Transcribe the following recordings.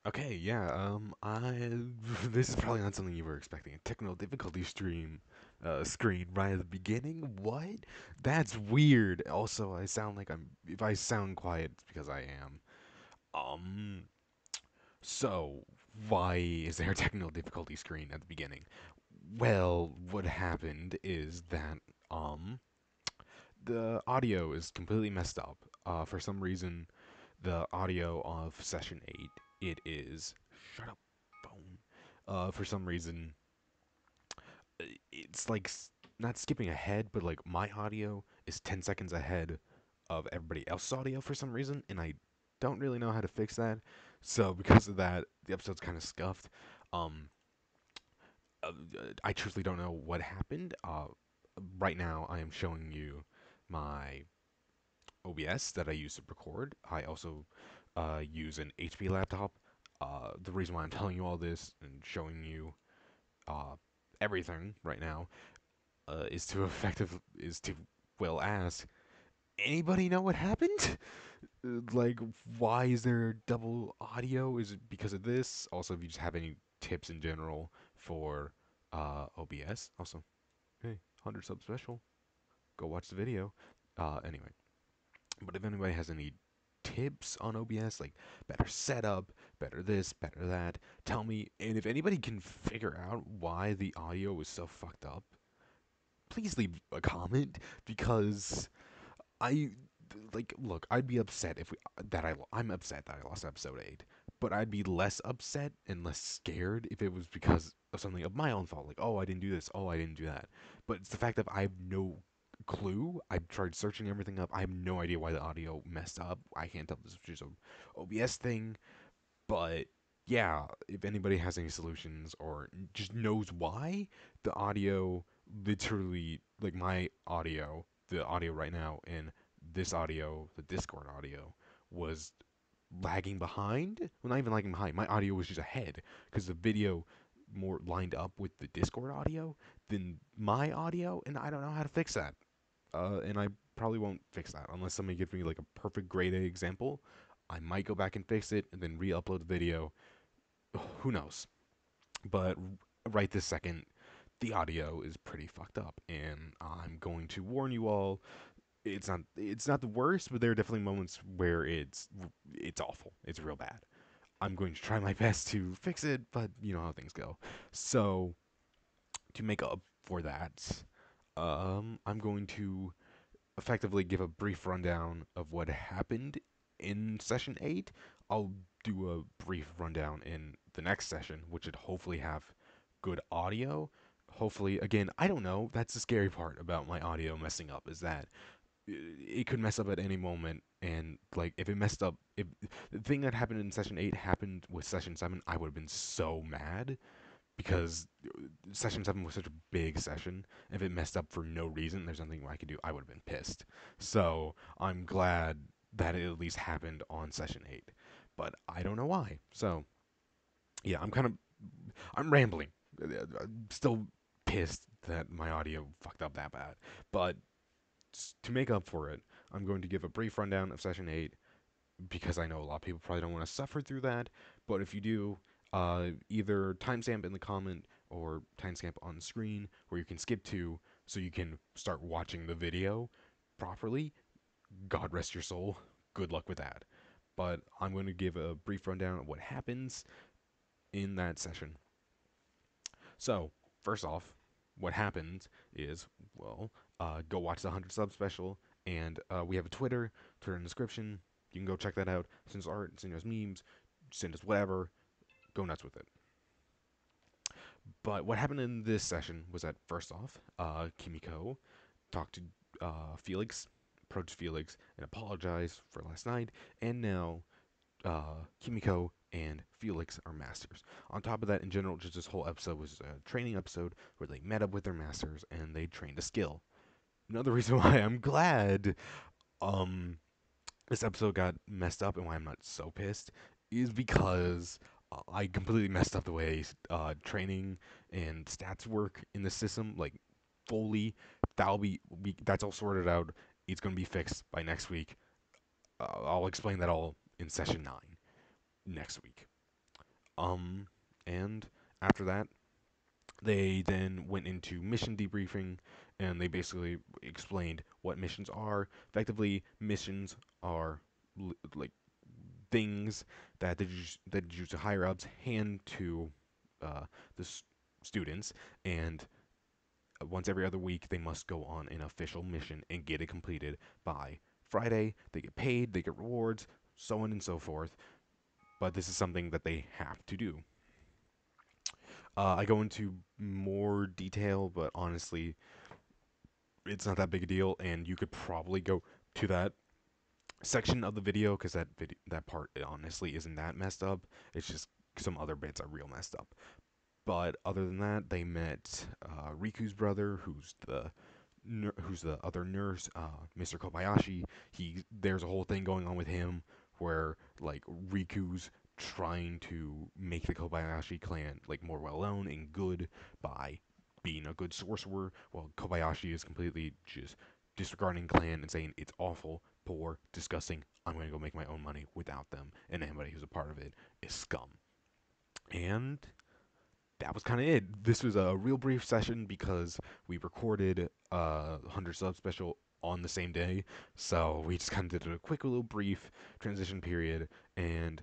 Okay, yeah, I this is probably not something you were expecting. A technical difficulty screen right at the beginning. What? That's weird. Also, I sound like I'm if I sound quiet, it's because I am. Um, so why is there a technical difficulty screen at the beginning? Well, what happened is that the audio is completely messed up. For some reason, the audio of session 8, it is shut up phone. For some reason, it's like not skipping ahead, but like my audio is 10 seconds ahead of everybody else's audio for some reason, and I don't really know how to fix that. So because of that, the episode's kind of scuffed. Um, I truthfully don't know what happened. Right now, I am showing you my OBS that I use to record. I also use an HP laptop. The reason why I'm telling you all this and showing you uh, everything right now is to well ask anybody know what happened? Like, why is there double audio? Is it because of this? Also, if you just have any tips in general for OBS, also, hey, 100 sub special, go watch the video. Anyway, but if anybody has any tips on OBS, like better setup, better this, better that, tell me. And if anybody can figure out why the audio was so fucked up, please leave a comment because I look, I'd be upset if we I'm upset that I lost episode 8, but I'd be less upset and less scared if it was because of something of my own fault, like, oh, I didn't do this, oh, I didn't do that. But it's the fact that I have no clue. I tried searching everything up. I have no idea why the audio messed up. I can't tell if this was just a OBS thing, but yeah, if anybody has any solutions or just knows why the audio literally, like my audio, the audio right now, and this audio, the Discord audio, was lagging behind. Well, not even lagging behind. My audio was just ahead because the video more lined up with the Discord audio than my audio, and I don't know how to fix that. And I probably won't fix that unless somebody gives me like a perfect grade A example. I might go back and fix it and then re-upload the video. Who knows? But right this second, the audio is pretty fucked up, and I'm going to warn you all. It's not the worst, but there are definitely moments where it's awful. It's real bad. I'm going to try my best to fix it, but you know how things go. So to make up for that, I'm going to effectively give a brief rundown of what happened in session 8. I'll do a brief rundown in the next session, which would hopefully have good audio. Hopefully, again, I don't know. That's the scary part about my audio messing up is that it could mess up at any moment. And like, if it messed up, if the thing that happened in session 8 happened with session 7, I would have been so mad because session 7 was such a big session. If it messed up for no reason, there's nothing I could do. I would have been pissed. So I'm glad that it at least happened on session 8, but I don't know why. So yeah, I'm rambling. I'm still pissed that my audio fucked up that bad, but to make up for it, I'm going to give a brief rundown of session 8 because I know a lot of people probably don't want to suffer through that. But if you do, either timestamp in the comment or timestamp on screen where you can skip to so you can start watching the video properly. God rest your soul. Good luck with that. But I'm going to give a brief rundown of what happens in that session. So, first off, what happens is, well, go watch the 100 sub special, and we have a Twitter in the description. You can go check that out. Send us art, send us memes, send us whatever. Go nuts with it. But what happened in this session was that first off, Kimiko talked to Felix, approached Felix, and apologized for last night, and now Kimiko and Felix are masters. On top of that, in general, just this whole episode was a training episode where they met up with their masters and they trained a skill. Another reason why I'm glad um, this episode got messed up and why I'm not so pissed is because I completely messed up the way training and stats work in the system. Like fully, that's all sorted out. It's gonna be fixed by next week. I'll explain that all in session 9 next week. Um, and after that, they then went into mission debriefing, and they basically explained what missions are. Effectively, missions are like things that the Jujutsu higher ups hand to the students, and once every other week they must go on an official mission and get it completed by Friday. They get paid, they get rewards, so on and so forth. But this is something that they have to do. I go into more detail, but honestly, it's not that big a deal, and you could probably go to that section of the video because that part honestly isn't that messed up. It's just some other bits are real messed up. But other than that, they met Riku's brother, who's the other nurse, Mr. Kobayashi. There's a whole thing going on with him where like Riku's trying to make the Kobayashi clan like more well known and good by being a good sorcerer, while Kobayashi is completely just disregarding clan and saying it's awful, poor, disgusting. I'm going to go make my own money without them, and anybody who's a part of it is scum. And that was kind of it. This was a real brief session because we recorded a 100 sub special on the same day, so we just kind of did a quick little brief transition period. And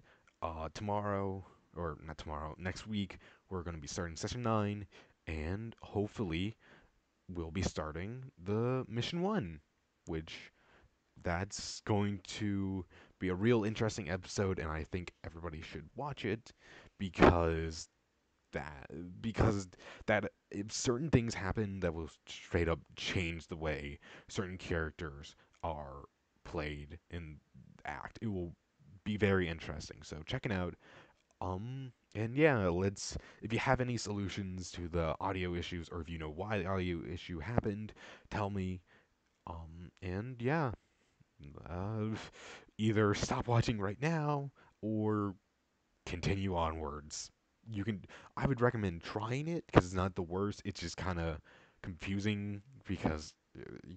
tomorrow, or not tomorrow, next week, we're going to be starting session 9, and hopefully we'll be starting the mission 1, which that's going to be a real interesting episode, and I think everybody should watch it because that because that if certain things happen that will straight up change the way certain characters are played and act. It will be very interesting. So check it out. And yeah, let's if you have any solutions to the audio issues or if you know why the audio issue happened, tell me. And yeah, uh, either stop watching right now or continue onwards. You can. I would recommend trying it because it's not the worst. It's just kind of confusing because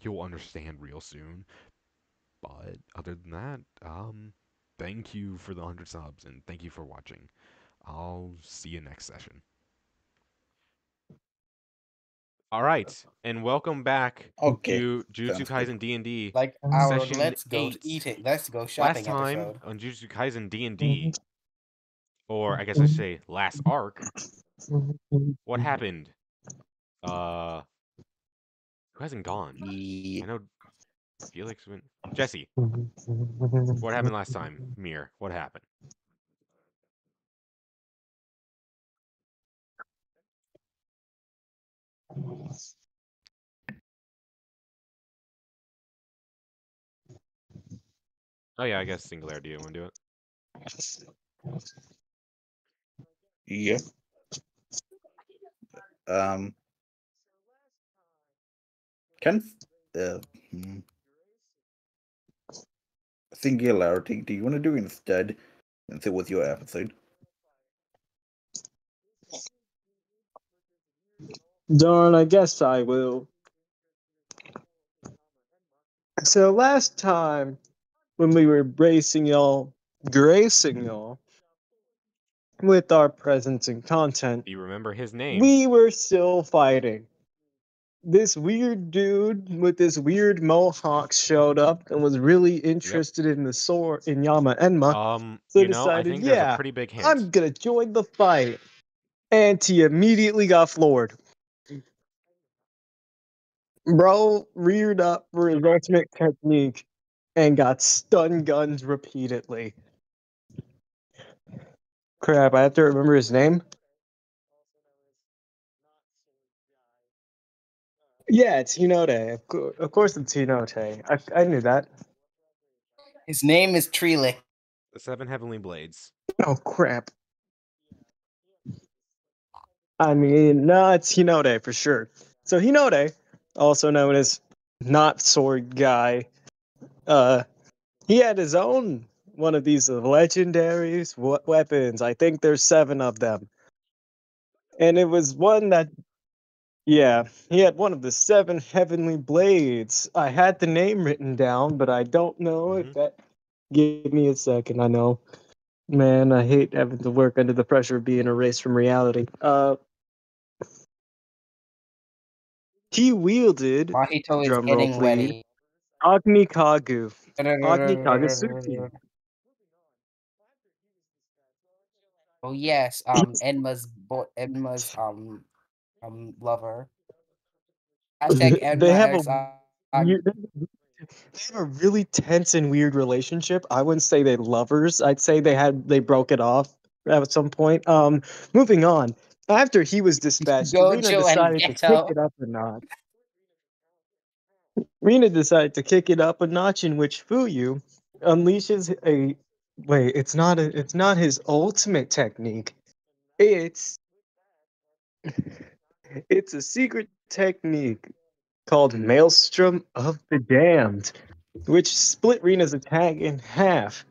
you'll understand real soon. But other than that, thank you for the 100 subs and thank you for watching. I'll see you next session. All right, and welcome back Okay, to Jujutsu sounds good. Kaisen D&D Like our session let's go 8. let's go Last shopping time episode. on Jujutsu Kaisen D&D, or I guess I should say last arc, what happened? Uh, who hasn't gone? I know Felix went. Jesse, what happened last time? Mir, what happened? Oh yeah, I guess Singularity. You want to do it? Yep. Um, can hmm. Singularity. Do you want to do instead? Since it was your episode. Darn, I guess I will. So last time, when we were gracing y'all with our presence and content, Do you remember his name? we were still fighting. This weird dude with this weird mohawk showed up and was really interested in the sword in Yama Enma. So you know, I decided, think there's a yeah, pretty big hint. I'm gonna join the fight. And he immediately got floored. Bro reared up for his ultimate technique and got stun guns repeatedly. Crap, I have to remember his name. Yeah, it's Hinode. Of course it's Hinode. I knew that. His name is Treelick. The 7 Heavenly Blades. Oh, crap. I mean, no, it's Hinode for sure. So Hinode, also known as Not Sword Guy, he had his own one of these legendary weapons. I think there's 7 of them. And it was one that, yeah, he had one of the 7 heavenly blades. I had the name written down, but I don't know if that. Give me a second, I know. Man, I hate having to work under the pressure of being erased from reality. He wielded, Mahito is drumroll getting please, ready. Agni Kagu. Agni Kagasuchi. Oh yes, He's- Enma's lover. Hashtag they Enma have a X weird, they have a really tense and weird relationship. I wouldn't say they lovers. I'd say they broke it off at some point. Moving on. After he was dispatched, Rina Gojo and decided to kick Geto. it up a notch. Rina decided to kick it up a notch in which Fuyu unleashes a wait, it's not his ultimate technique. It's it's a secret technique called Maelstrom of the Damned, which split Rina's attack in half.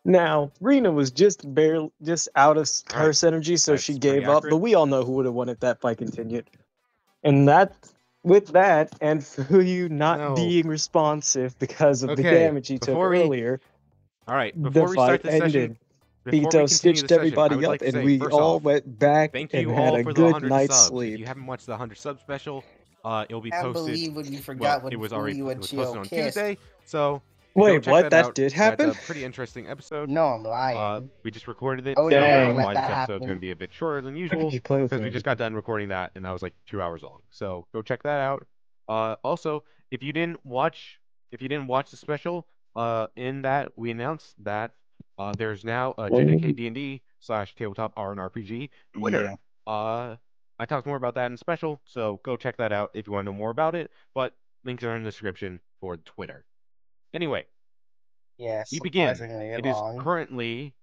Now, Rina was just out of All right, curse energy, so she that's pretty gave up, but accurate. we all know who would have won if that fight continued. And with that, and Fuyu not No. being responsive because of the Okay, damage he took before we earlier, all right, the before we fight start this session, ended. before we Ito continue the stitched session, I everybody would like up, to and say, we first all off, went back thank and you had all a for the good 100 night's subs. If you sleep. haven't watched the 100 sub special, it'll be Can't posted. believe when you Well, forgot when it was already Fuyu it and was Chio posted on kissed. Tuesday, so go Wait, check what? that That out. did That's happen? a pretty interesting episode. No, I'm lying. We just recorded it, I would so never Dang. that's let why that this episode's going happen. to be a bit shorter than How could usual you play with because we me? just got done recording that and that was like 2 hours long. So go check that out. Also, if you didn't watch the special, in that we announced that there's now a JJK D&D / tabletop RPG Twitter. Yeah. I talked more about that in the special, so go check that out if you want to know more about it. But links are in the description for Twitter. Anyway, Yes, we begin. surprisingly It is long. currently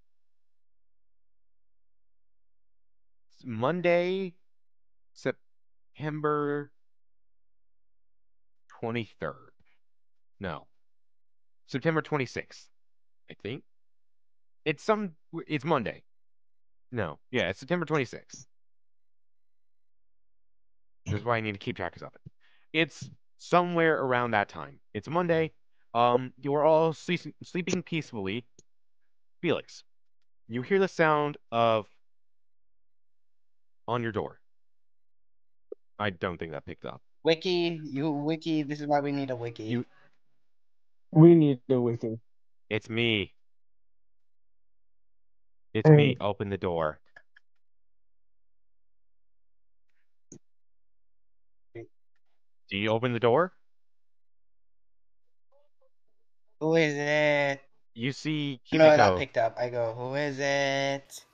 Monday, September 23rd. No, September 26th, I think. It's Monday. No, yeah, it's September 26th. This is why I need to keep track of it. It's somewhere around that time. It's Monday. You are all sleeping peacefully. Felix, you hear the sound of on your door. I don't think that picked up. Wiki, this is why we need a wiki. You, We need the wiki. it's me. It's me. Open the door. Do you open the door? Who is it? You see You know, that Himiko. picked up. I go, who is it?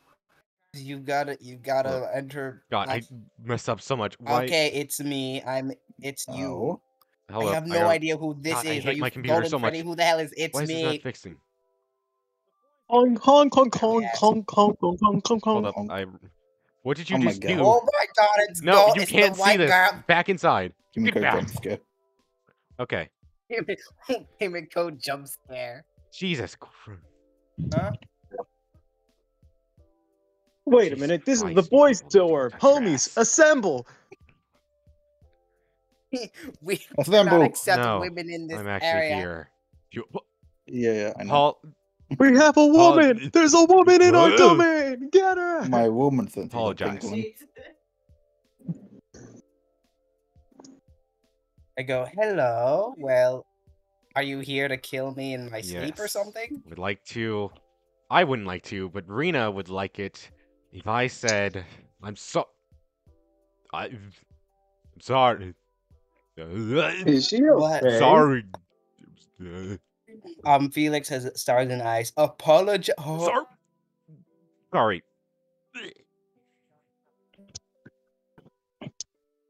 You gotta Look, enter. God, I messed up so much. Why? Okay, it's me. It's you. Oh. I Hold up. have I no gotta. idea who this God, I is. Are hate you my computer Golden so Freddy? much. Who the hell is it's Why is this not me? fixing? Hong Kong, Kong, Dumbass. Kong, Kong, Kong, Kong, Kong, Kong, Hold Kong. up. Honk. What did you Oh my just god. do? Oh my god, No, you it's can't the see white this. girl. Back inside. Get Kimiko back. jump scare. Okay. Himiko jump scare. Jesus Christ. Huh? Wait a Jesus minute, this is the Christ, boys' Michael, door. that's your Homies, ass. assemble! We do not Assemble. accept No, women in this I'm actually area. here. Yeah, I know. Paul, We have a Paul, woman! There's a woman in our domain! Get her! My woman senses are Apologize. tingling. I go, hello. Well, are you here to kill me in my sleep or yes. something? Would like to. I wouldn't like to, but Rena would like it if I said, I'm sorry. Is she What? okay? Sorry. Felix has stars in eyes. Apologize. Oh, Sorry.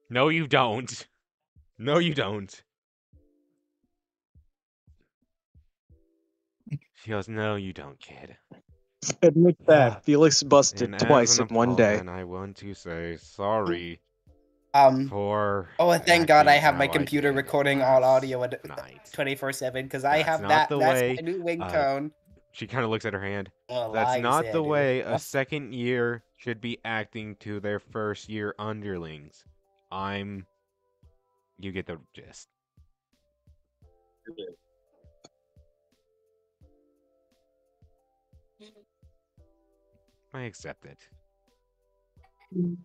No, you don't. No, you don't. She goes, no, you don't, kid. Admit that. Felix busted And twice in one day. and I want to say sorry um. for. Oh, thank God I acting have my how I computer did recording all last audio at night. 24/7 because I That's have not that. the That's way, my new ringtone. She kind of looks at her hand. Well, That's lies not there, the dude. way a That's- second year should be acting to their first year underlings. You get the gist. I accept it.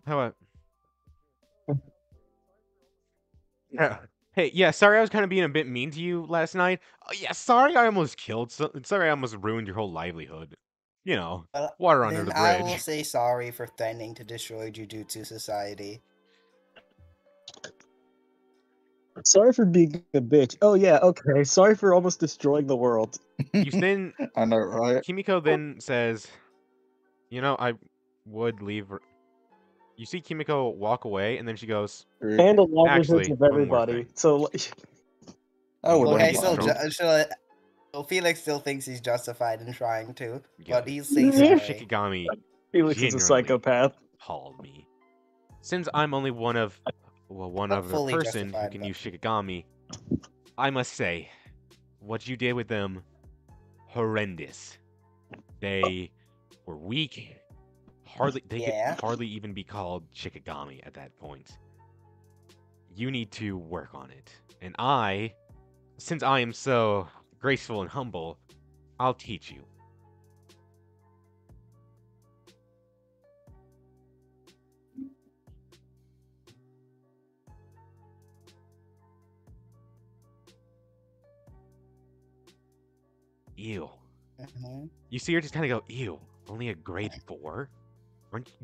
How about... Yeah. Hey, yeah, sorry I was kind of being a bit mean to you last night. Oh, yeah, sorry I almost sorry I almost ruined your whole livelihood. You know, Well, water under then the I will bridge. say sorry for threatening to destroy Jujutsu Society. Sorry for being a bitch. Oh yeah, okay. Sorry for almost destroying the world. You then... I know, right? Kimiko then says, you know, I would leave... You see Kimiko walk away, and then she goes, And the livelihoods actually, of one more everybody. thing. So I would What Okay, do have you- well, Felix still thinks he's justified in trying to, but Good. he'll say Because your sorry. Shikigami Felix is a genuinely psychopath. called me. Since I'm only one of Not a fully person who justified, can but- use Shikigami, I must say, what you did with them, horrendous. They were weak. They Yeah. could hardly even be called Shikigami at that point. You need to work on it. And since I am so graceful and humble, I'll teach you. Ew. Mhm. You see her just kind of go, ew, only a grade 4?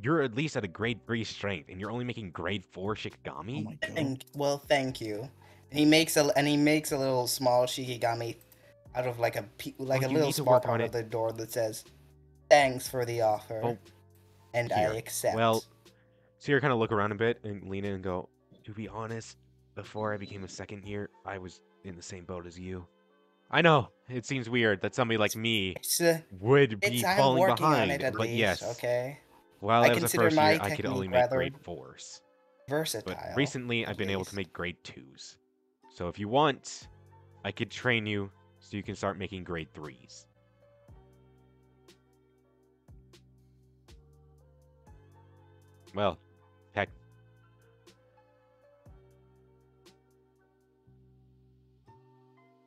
You're at least at a grade 3 strength, and you're only making grade 4 Oh Shikigami? my god. Thank you. And he makes a little small Shikigami out of like a Well, a you little need to small work on part it. of the door that says, "Thanks for the offer," Oh, and here. I accept. Well, see her kind of look around a bit and lean in and go, to be honest, before I became a second year, I was in the same boat as you. I know, it seems weird that somebody like me would be I'm falling working on behind, it at but least. yes, Okay. while I I was a consider first my year, I could only technique make rather grade 4s. versatile. But recently, at I've been able to least. make grade 2s. So if you want, I could train you so you can start making grade 3s. Well, heck.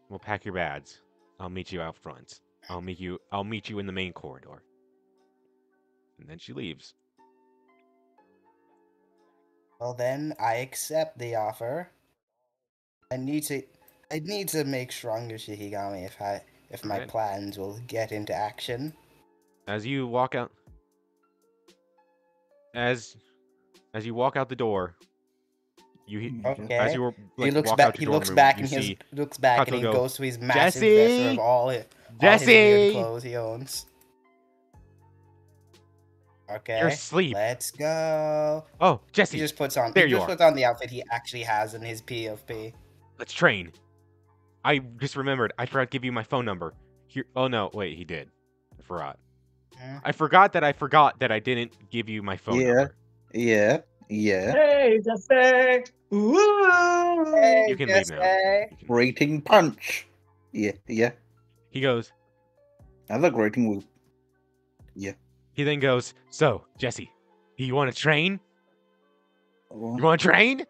We'll pack your bags. I'll meet you out front. I'll meet you in the main corridor. And then she leaves. Well then, I accept the offer. I need to make stronger Shikigami if my Alright. plans will get into action. As you walk out as you walk out the door, Okay. as you he looks walk back. out He your dorm looks room, back you and see looks back and Kato he go, goes to his massive dresser of Jesse! all his weird Jesse! clothes he owns. Okay. You're asleep. Let's go. Oh, He Jesse, just puts on. there He you just are. puts on the outfit he actually has in his PFP. Let's train. I just remembered. I forgot to give you my phone number. Here. Oh no, wait, he did. I forgot. Hmm? I forgot that I didn't give you my phone Yeah. number. Yeah. Hey, Jesse! Woo! Hey, You can leave now. Jesse. You can- Rating punch. Yeah. He goes. I like rating with. He then goes. So, Jesse, do you want to train? Oh, You want to train?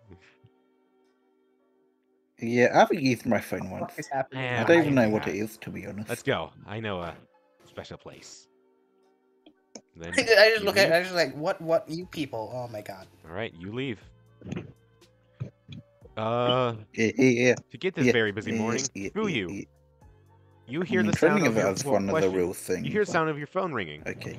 yeah, I've used my phone What once. is happening? Yeah, I don't even know I- what it is, to be honest. Let's go. I know a special place. Then I just you look at. leave. I just like what you people. Oh my god. All right, you leave. Yeah. To get this very busy morning, who you? Yeah. You hear the Training sound of of your it as one of the question. real things. You hear the sound of your phone ringing. Okay.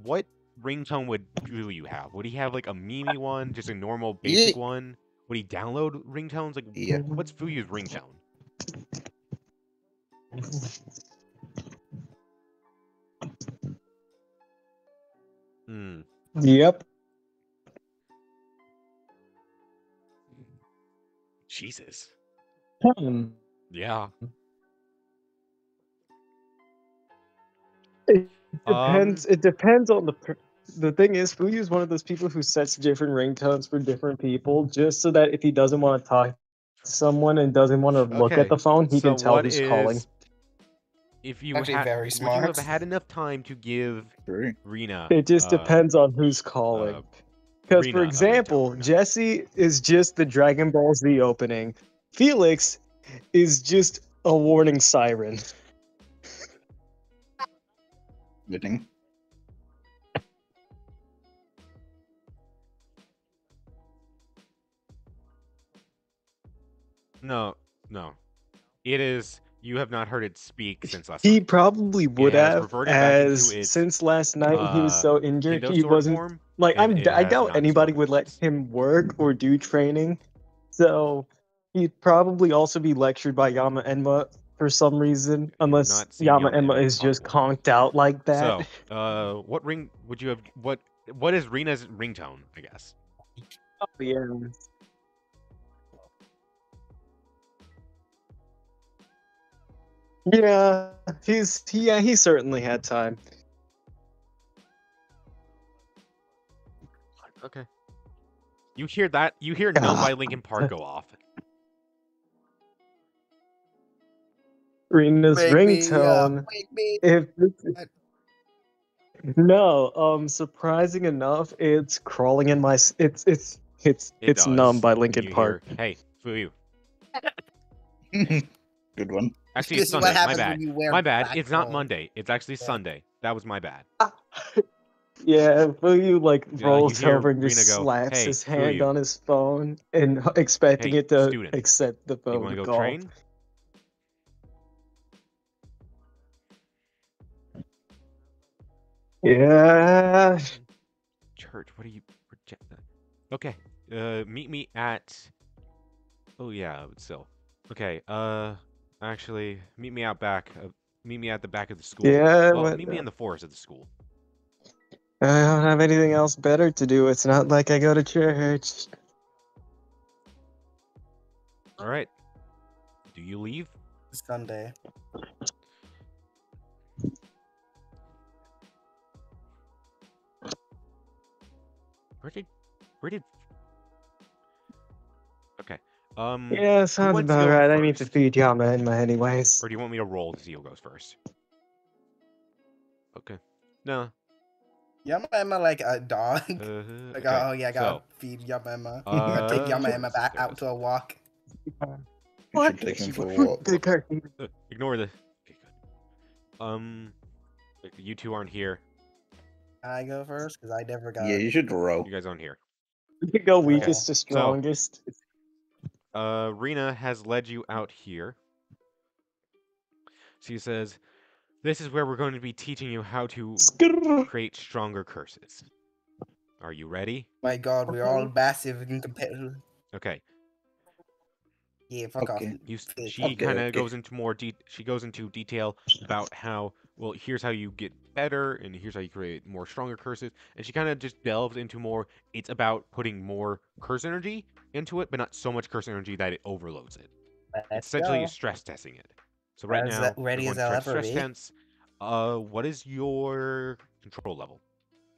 What ringtone would you have? Would he have like a Mimi one, just a normal basic Yeah. one? Would he download ringtones? Like, Yeah. what's Fuyu's ringtone? Hmm. Yep. Jesus. Hmm. Yeah. Depends. It depends on the thing is, Fuyu is one of those people who sets different ringtones for different people, just so that if he doesn't want to talk to someone and doesn't want to look Okay, at the phone, he so can tell what who's is- calling. If you Actually, very would you have smart. had enough time to give True. Rena? It just depends on who's calling. Because, for Rena a example, ringtone. Jesse is just the Dragon Ball Z opening. Felix is just a warning siren. Fitting. No, no. It is. You have not heard it speak since last He night. probably would has have, reverted back into as its since last night he was so injured, Kendo he sword wasn't form, like and it I has doubt not anybody spoken would let since. him work or do training. So he'd probably also be lectured by Yama Enma for some reason, You have unless not seen Yama Yama Emma. Enma It's is just possible. conked out like that. So, what ring would you have? What is Rina's ringtone? I guess. Oh, yeah. Yeah, he certainly had time. Okay. You hear that? You hear "Numb" by Linkin Park go off. Rina's Wake me up, ringtone. wake me If up. no, surprising enough, it's crawling in my. It It's numb does, by and Linkin you Park. hear, "Hey, Fuyu." Good one. Actually, This it's is what Sunday. My happens bad. when you wear My bad. black It's not clothes. Monday. It's actually Yeah. Sunday. That was my bad. Yeah, Fuyu like You rolls hear over and Rina just go, slaps "Hey, his hand Fuyu. on his phone and expecting Hey, it to student. accept the You want phone to go call. train?" Yeah. Church. What are you reject that? Okay. Meet me at. Oh yeah, still. Okay. Actually, meet me out back. Meet me at the back of the school. Yeah, Well, but meet me in the forest of the school. I don't have anything else better to do. It's not like I go to church. All right. Do you leave? Sunday. Where did? Where did? Okay. Yeah, Who sounds wants to about go right. I need to first? feed Yama Enma anyways. Or do you want me to roll to see who goes first? Okay. No. Yama Emma like a dog. Like, Okay. oh yeah, I gotta So, feed Yama Emma. I take Yama where Emma is it? back There it out is. to a walk. You should take him for a walk. Good cartoon. Ignore the. Okay, good. You two aren't here. I go first because I never got. Yeah, you should row. You guys aren't here. You could go Okay. weakest to So, strongest. Rena has led you out here. She says, "This is where we're going to be teaching you how to Skrrr. create stronger curses. Are you ready?" My God, we're all massive in compared. Okay. Yeah, fuck off. Okay. She Okay, kind of okay. goes into she goes into detail about how, well, here's how you get better and here's how you create more stronger curses, and she kind of just delves into more. It's about putting more curse energy into it, but not so much curse energy that it overloads it. It's Let's essentially go. stress testing it. So right As now we're ready going as to I'll try to ever stress be. tense. What is your control level?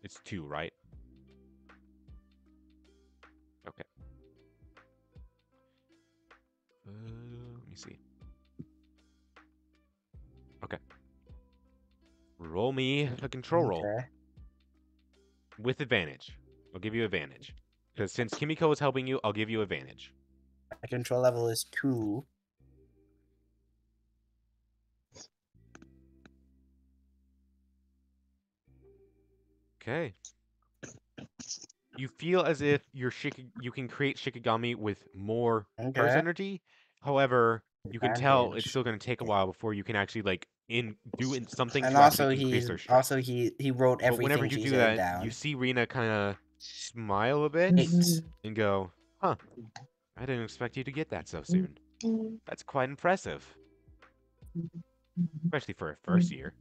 It's 2, right? Okay. Let me see. Okay. Roll me a control roll Okay. with advantage. I'll give you advantage. Because since Kimiko is helping you, I'll give you advantage. My control level is 2. Okay. You feel as if you can create Shikigami with more curse Okay. energy. However, you can tell it's Advantage. still going to take a while before you can actually do something And to also actually increase he's their strength. he wrote But whenever everything you she do said that, down. you see Rina kind of smile a bit 8. and go, "Huh, I didn't expect you to get that so soon. That's quite impressive, especially for a first year."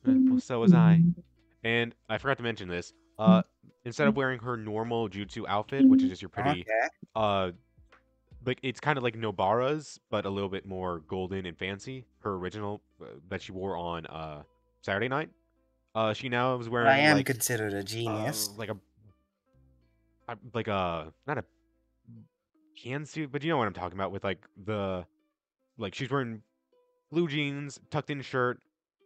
Well, so was I. And I forgot to mention this. Instead of wearing her normal jutsu outfit, which is just your pretty, Okay. like it's kind of like Nobara's, but a little bit more golden and fancy. Her original that she wore on Saturday night. She now is But I wearing am considered a genius. like a not a can suit, but you know what I'm talking about with like she's wearing blue jeans, tucked in shirt,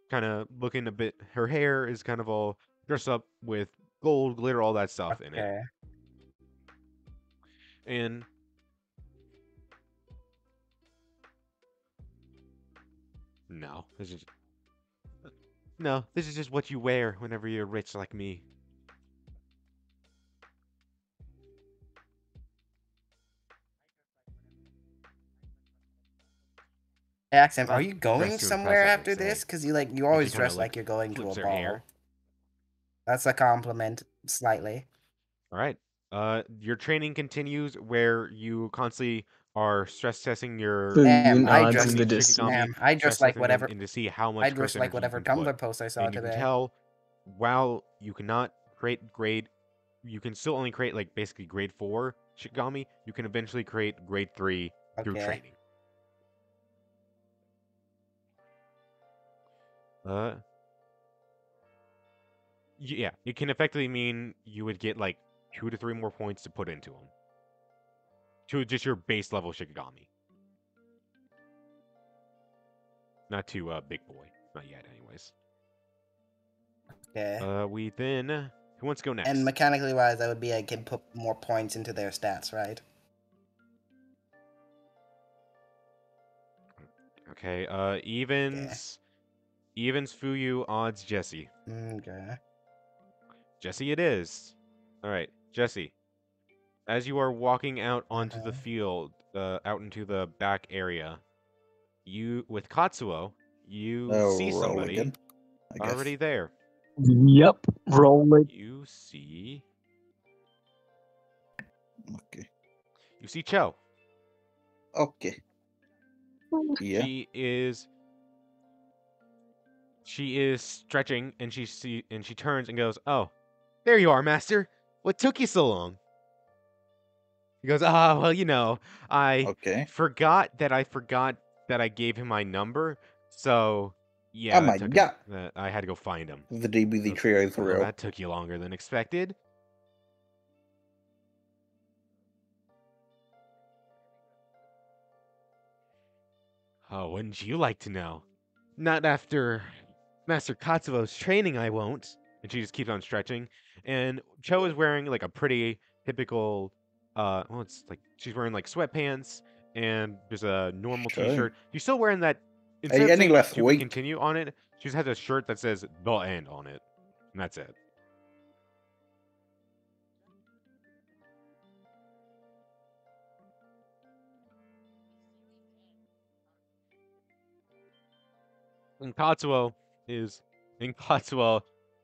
kind of looking a bit. Her hair is kind of all dressed up with gold, glitter, all that stuff in it. Okay. And no, this is just what you wear whenever you're rich like me. I asked him, "Are you Dress going to somewhere impress, I would after say. this? Because you She always kinda, dress like you're going to a flips her ball." hair. That's a compliment, slightly. All right. Your training continues where you constantly are stress testing your Fuyu Ma'am, I nods in dress, the techniques, distance. Shikigami, ma'am, I stress dress like testing them whatever. and to see how I much dress curse like energy you whatever can put. Tumblr post I saw And you can today. tell while you cannot create grade, you can still only create like basically grade 4 Shikigami. You can eventually create grade 3 through Okay. training. Uh, yeah, it can effectively mean you would get like 2 to 3 more points to put into them. To just your base level Shikigami. Not to Big Boy. Not yet, anyways. Okay. We then... Who wants to go next? And mechanically wise, that would be I can put more points into their stats, right? Okay, evens... Evens Fuyu, odds Jesse. Okay. Jesse it is. Alright, Jesse. As you are walking out onto the Uh-huh. field, out into the back area, with Katsuo, you see roll somebody again, I guess. already there. Yep. Roll it. You see Okay. Cho. Okay. Yeah. She is stretching, and she turns and goes, "Oh, there you are, master. What took you so long?" He goes, "Ah, well, I Okay. forgot that I gave him my number, so yeah, Oh that my took god. him. I had to go find him." The He DBZ goes, trio is "Well, real. that took you longer than expected." Oh, wouldn't you like to know? Not after Master Katsuo's training, I won't. And she just keeps on stretching. And Cho is wearing like a pretty typical, well, it's like she's wearing like sweatpants and there's a normal Sure. t-shirt. She's still wearing that, instead of Any saying less to be weight? continue on it, she just has a shirt that says the end on it. And that's it. And Katsuo,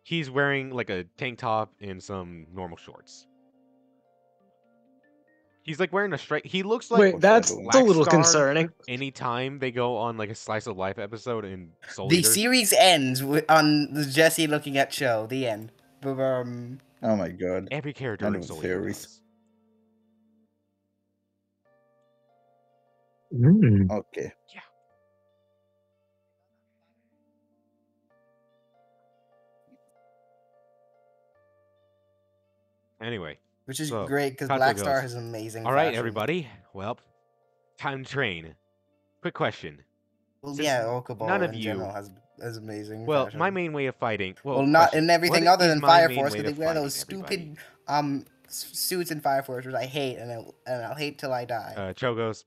he's wearing like a tank top and some normal shorts. He's like wearing a straight. He looks like Wait, that's a Black little Star concerning. anytime they go on like a slice of life episode in Soul The Eater. series ends on Jesse looking at Cho. The end. Oh my god. Every character End in of the Soul Eater series. does. Okay. Yeah. Anyway, Which is so great because Katsuo Black Star goes, has amazing "All right, fashion. everybody. Well, time to train. Quick question. Well, Since yeah, none Okubo of in you, general has amazing well, fashion. my main way of fighting. Well, Well, not question. in everything What other is than my Fire main Force way because of they wear fighting, those everybody? stupid suits in Fire Force, which I hate, and I'll hate till I die. Cho goes,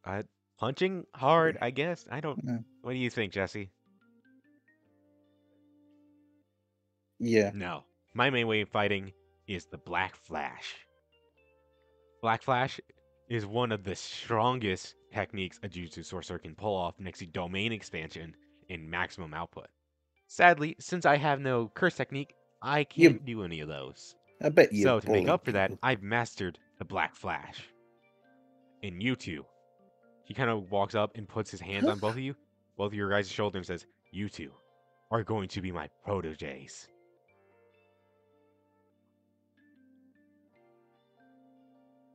punching hard, I guess. I don't. Mm, What do you think, Jesse? Yeah. No. My main way of fighting is the Black Flash. Black Flash is one of the strongest techniques a Jujutsu sorcerer can pull off next to domain expansion and maximum output. Sadly, since I have no curse technique, I You. can't do any of those. I bet you So to make bully up for that, people. I've mastered the Black Flash. And you two, he kind of walks up and puts his hands on both of your guys' shoulders and says, "You two are going to be my proteges."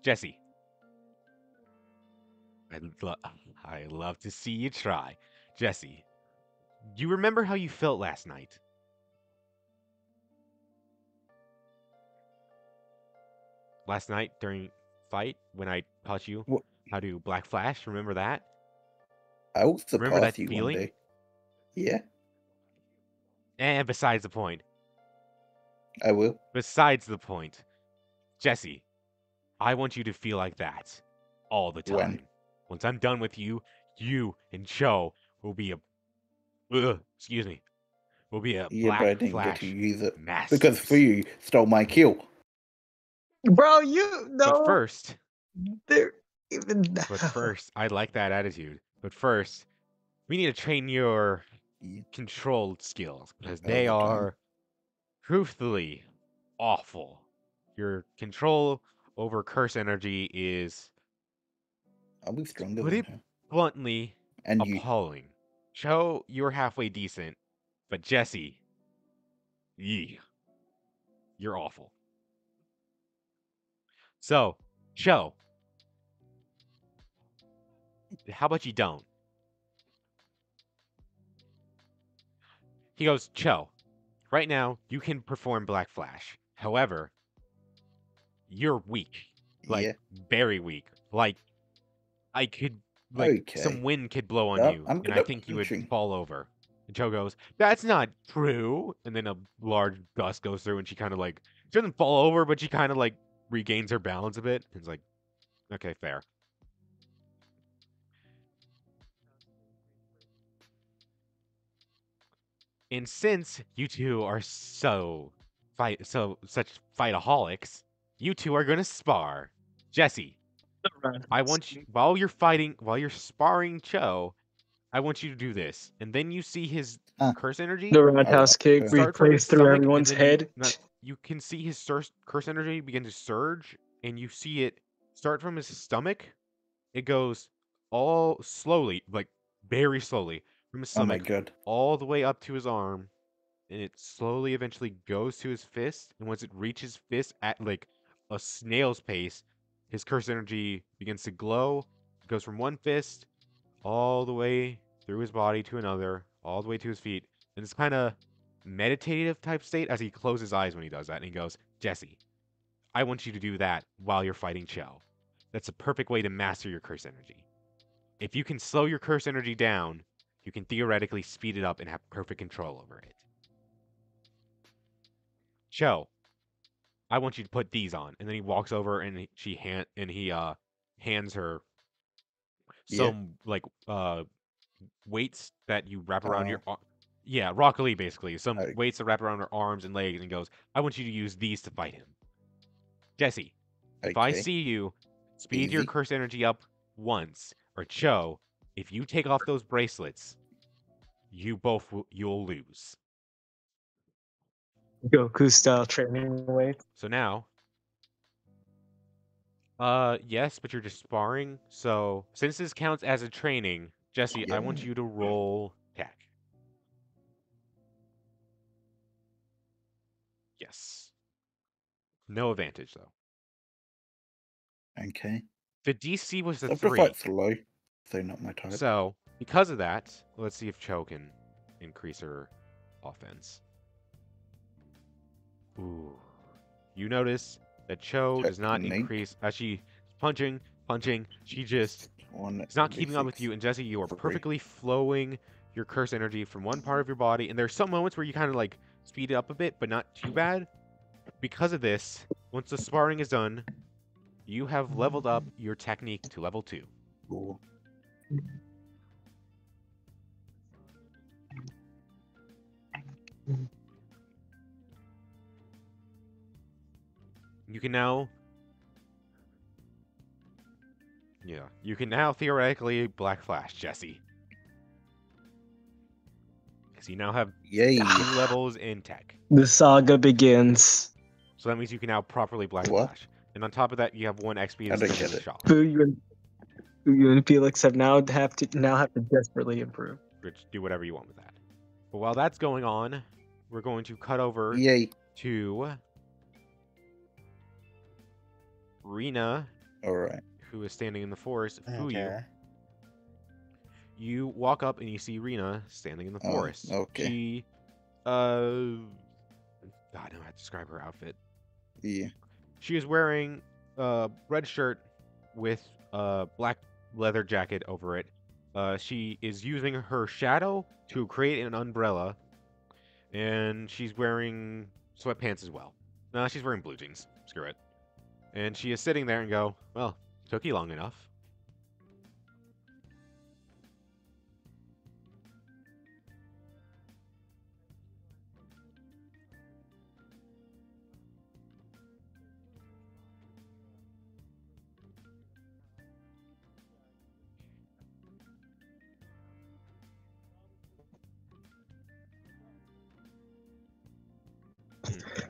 Jesse, I love to see you try. Jesse, do you remember how you felt last night? Last night during fight when I taught you What? how to Black Flash? Remember that? I will Remember surpass that you one feeling? day. Yeah, And besides the point. I will. Besides the point. Jesse, I want you to feel like that all the time. When? Once I'm done with you, you and Cho will be will be a Yeah, but Black I didn't get Flash to use it master. because Fuyu stole my kill. Bro, you But know first, there even I like that attitude. But first, we need to train your Yeah. control skills because All they the time. are truthfully awful. Your control over curse energy is, I'll be to stronger put than it her. bluntly, And you. appalling. Cho, you're halfway decent, but Jesse, yee, you're awful. So, Cho, how about you don't? He goes, Cho, right now you can perform Black Flash. However, you're weak. Like, Yeah. very weak. Like, I could, like, some Okay. wind could blow on Well, you, I'm and good I at think you would punching. fall over. And Cho goes, that's not true. And then a large gust goes through, and she kind of, like, she doesn't fall over, but she kind of, like, regains her balance a bit. And it's like, okay, fair. And since you two are such fightaholics, you two are gonna spar. Jesse, I want you while you're sparring Cho, I want you to do this. And then you see his Ah, curse The energy roundhouse kick start from his replays through stomach, and everyone's then head. you can see his curse energy begin to surge, and you see it start from his stomach. It goes all slowly, like very slowly, from his oh my stomach god. all the way up to his arm, and it slowly eventually goes to his fist. And once it reaches fist at like a snail's pace, his curse energy begins to glow. It goes from one fist all the way through his body to another, all the way to his feet. And it's kind of meditative type state as he closes his eyes when he does that. And he goes, Jesse, I want you to do that while you're fighting Cho. That's a perfect way to master your curse energy. If you can slow your curse energy down, you can theoretically speed it up and have perfect control over it. Cho, I want you to put these on. And then he walks over and he hands her Yeah. some like weights that you wrap around your Oh, yeah, Rock Lee basically. Some okay. weights that wrap around her arms and legs and goes, I want you to use these to fight him. Jesse, if I Okay. see you speed your Easy. curse energy up once, or Cho, if you take off those bracelets, you'll lose. Goku style training weight. So now, yes, but you're just sparring. So since this counts as a training, Jesse, I want Yeah. you to roll tech. Yes. No advantage though. Okay. The DC was a So to fight 3. slow. So not my type. So because of that, let's see if Cho can increase her offense. Ooh. You notice that Cho does not Technique. increase as she punching. She just One is not keeping up with 86. you. And Jesse, you are 3. perfectly flowing your curse energy from one part of your body. And there's some moments where you kind of like speed it up a bit, but not too bad. Because of this, once the sparring is done, you have leveled up your technique to level 2. Cool. You can now, you can now theoretically Black Flash, Jesse. Because you now have Yay. 2 levels in tech. The saga begins. So that means you can now properly Black What? Flash. And on top of that, you have 1 XP I and don't spending get it. shock. Fuyu and Felix have to desperately improve. Which do whatever you want with that. But while that's going on, we're going to cut over Yay. to Rina, Alright. who is standing in the forest. Fuyu, Okay. you walk up and you see Rina standing in the Oh, forest. okay. She, I don't know how to describe her outfit. Yeah. She is wearing a red shirt with a black leather jacket over it. She is using her shadow to create an umbrella, and she's wearing sweatpants as well. No, she's wearing blue jeans. Screw it. And she is sitting there and go, well, took you long enough.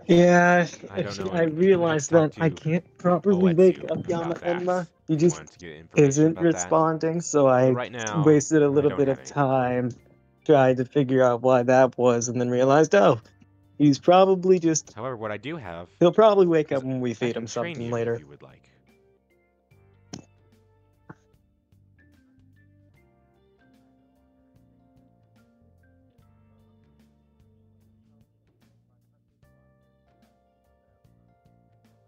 Yeah, I don't know. I And I have realized to talk that I to can't properly wake Oetsu up Yama about that. Enma. He I just wanted to get information isn't about that. responding, so But I right now, wasted a I little don't bit have of any info. time trying to figure out why that was, and then realized, oh, he's probably just. However, what I do have He'll probably wake is up when we I feed can him train something you later. if you would like.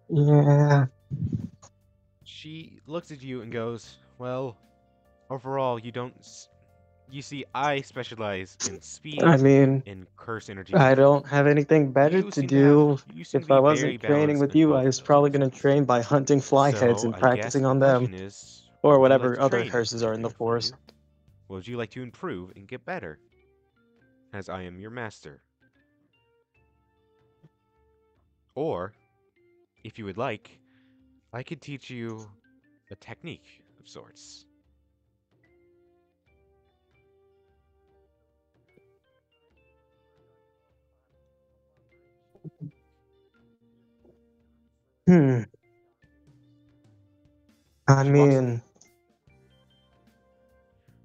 Yeah. She looks at you and goes, "Well, overall, you don't. You see, I specialize in speed I mean, and curse energy I control. don't have anything better You to seem to have. do. You seem to If be I very wasn't training balanced with in you, I both of was those probably going to reasons. train by hunting flyheads So and I guess practicing the on them, question is, or what would you like whatever to other train curses are in the do for forest. you? Would you like to improve and get better, as I am your master? Or, if you would like, I could teach you a technique of sorts. Hmm. I She walks. mean,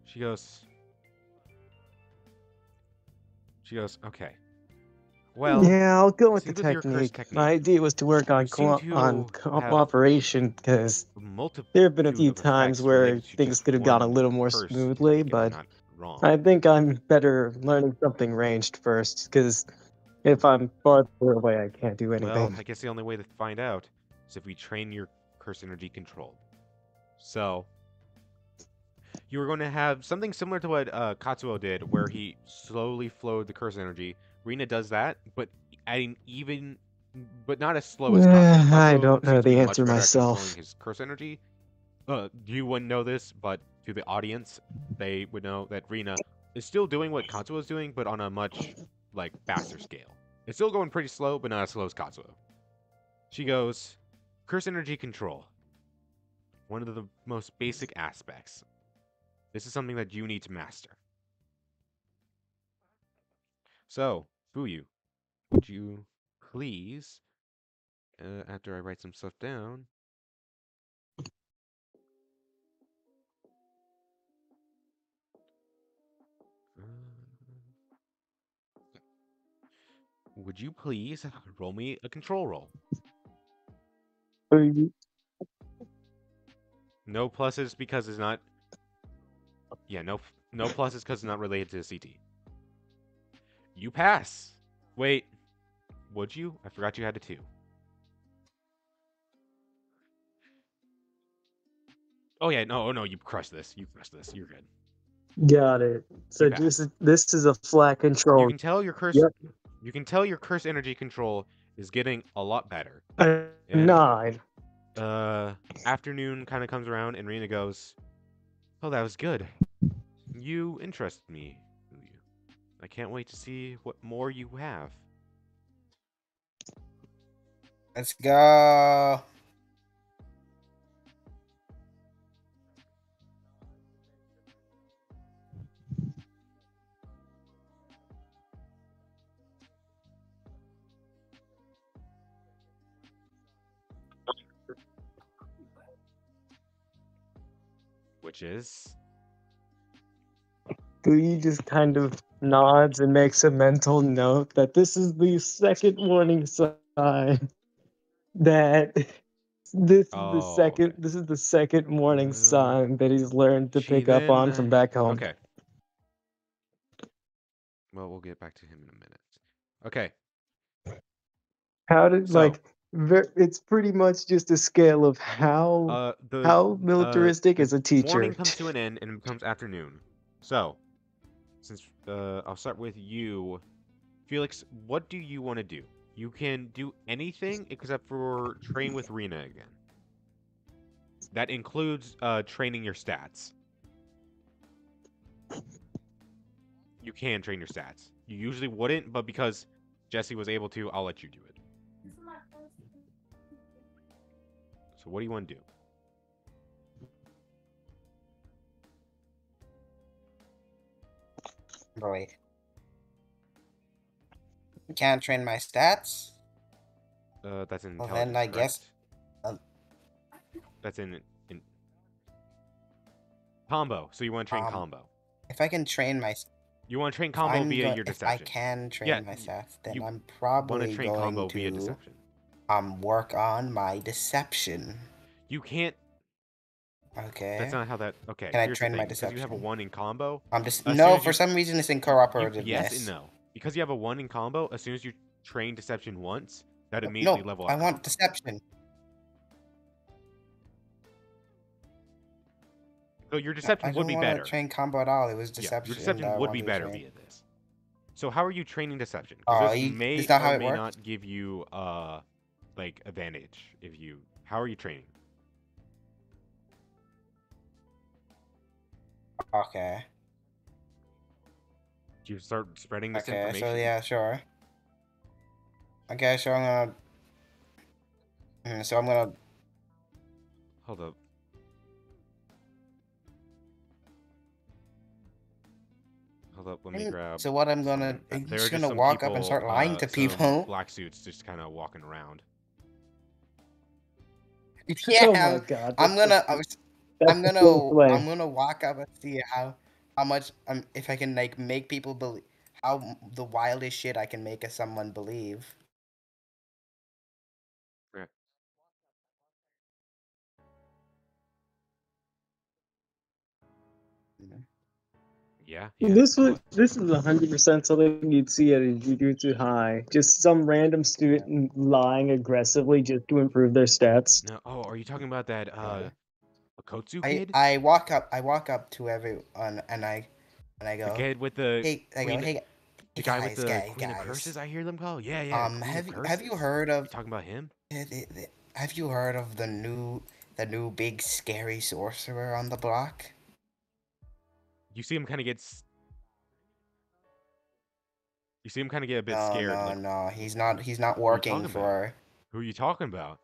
She goes. She goes. Okay. Well, yeah, I'll go with the seems with your curse technique. My technique, idea was to work you on seem to have cooperation because a there have been a multitude few of times effects where related to things just could have gone a one little more curse smoothly, technique, if I'm but not wrong. I think I'm better learning something ranged first because if I'm farther away, I can't do Well, anything. I guess the only way to find out is if we train your curse energy control. So, you were going to have something similar to what Katsuo did, where he slowly flowed the curse energy. Rina does that, but adding even, but not as slow as Katsuo. I Katsuo don't know seems to be the much answer better at controlling myself. his curse energy. You wouldn't know this, but to the audience, they would know that Rina is still doing what Katsuo is doing, but on a much faster scale. It's still going pretty slow, but not as slow as Katsuo. She goes, curse energy control. One of the most basic aspects. This is something that you need to master. So, Fuyu, would you please, after I write some stuff down, would you please roll me a control roll? No pluses because it's not. Yeah, no pluses because it's not related to the CT. You pass. Wait, would you? I forgot you had a 2. Oh yeah, no, oh no, you crushed this. You crushed this. You're good. Got it. You So pass. this is a flat You control. can tell your curse. Yep. You can tell your curse energy control is getting a lot better. A And 9. afternoon kind of comes around, and Rena goes, "Oh, that was good. You interest me. I can't wait to see what more you have." Let's go. Which is, He just kind of nods and makes a mental note that this is the second warning sign that okay. this is the second warning Uh, sign that he's learned to she pick up on from then. back home. Okay. Well, we'll get back to him in a minute. Okay. How did So, it's pretty much just a scale of how militaristic the is a morning teacher. comes to an end and it becomes afternoon. So, since I'll start with you, Felix. What do you want to do? You can do anything except for train with Rena again. That includes training your stats. You can train your stats. You usually wouldn't, but because Jesse was able to, I'll let you do it. So what do you want to do? But wait. Can't train my stats? That's in Well, intelligence, then I guess. correct? That's in combo. So you want to train combo. If I can train myself. You want to train combo via your If I deception. can train Yeah, myself, then you I'm want to probably train going combo via to deception. work on my deception. You can't. Okay. That's not how that. Okay. Can I Here's train the my thing. Because you have a deception? 1 in combo. I'm just as soon no. as For you- some reason, it's incorporatedness. Yes and no. Because you have a 1 in combo, as soon as you train deception once, that No, immediately level up. I want deception. So your deception would be I better. don't want to train combo at all. It was deception. Yeah, your deception that I would be wanted to better train. via this. So how are you training deception? Oh, Because this may it's not how or it may works? not give you like advantage if you. How are you training? Okay. Do you start spreading this Okay. information? So yeah, sure. Okay, so I'm gonna. So I'm gonna. Hold up. Hold up. Let me grab. So what I'm gonna. something. I'm There are just just gonna some walk up and start people, lying to some people. Black suits just kind of walking around. Yeah. Oh my god. I'm that's gonna. the- that's I'm the gonna. full play. I'm gonna walk up and see how much. If I can like make people believe how the wildest shit I can make someone believe. Right. Yeah. This is 100% something you'd see at a Jujutsu High. Just some random student lying aggressively just to improve their stats. No. Oh, are you talking about that Akotsu I kid? I walk up to everyone and I The go, kid with the hey, I go, queen, hey, the guy with guys, the guys, Queen of guys. Curses. I hear them call. Yeah, yeah. Queen of Have you Curses? heard You of talking about him? have you heard of the new big scary sorcerer on the block? You see him kind of get. You see him kind of get a bit No, scared. no, Like, no. He's not talking working about? for. who are you talking about?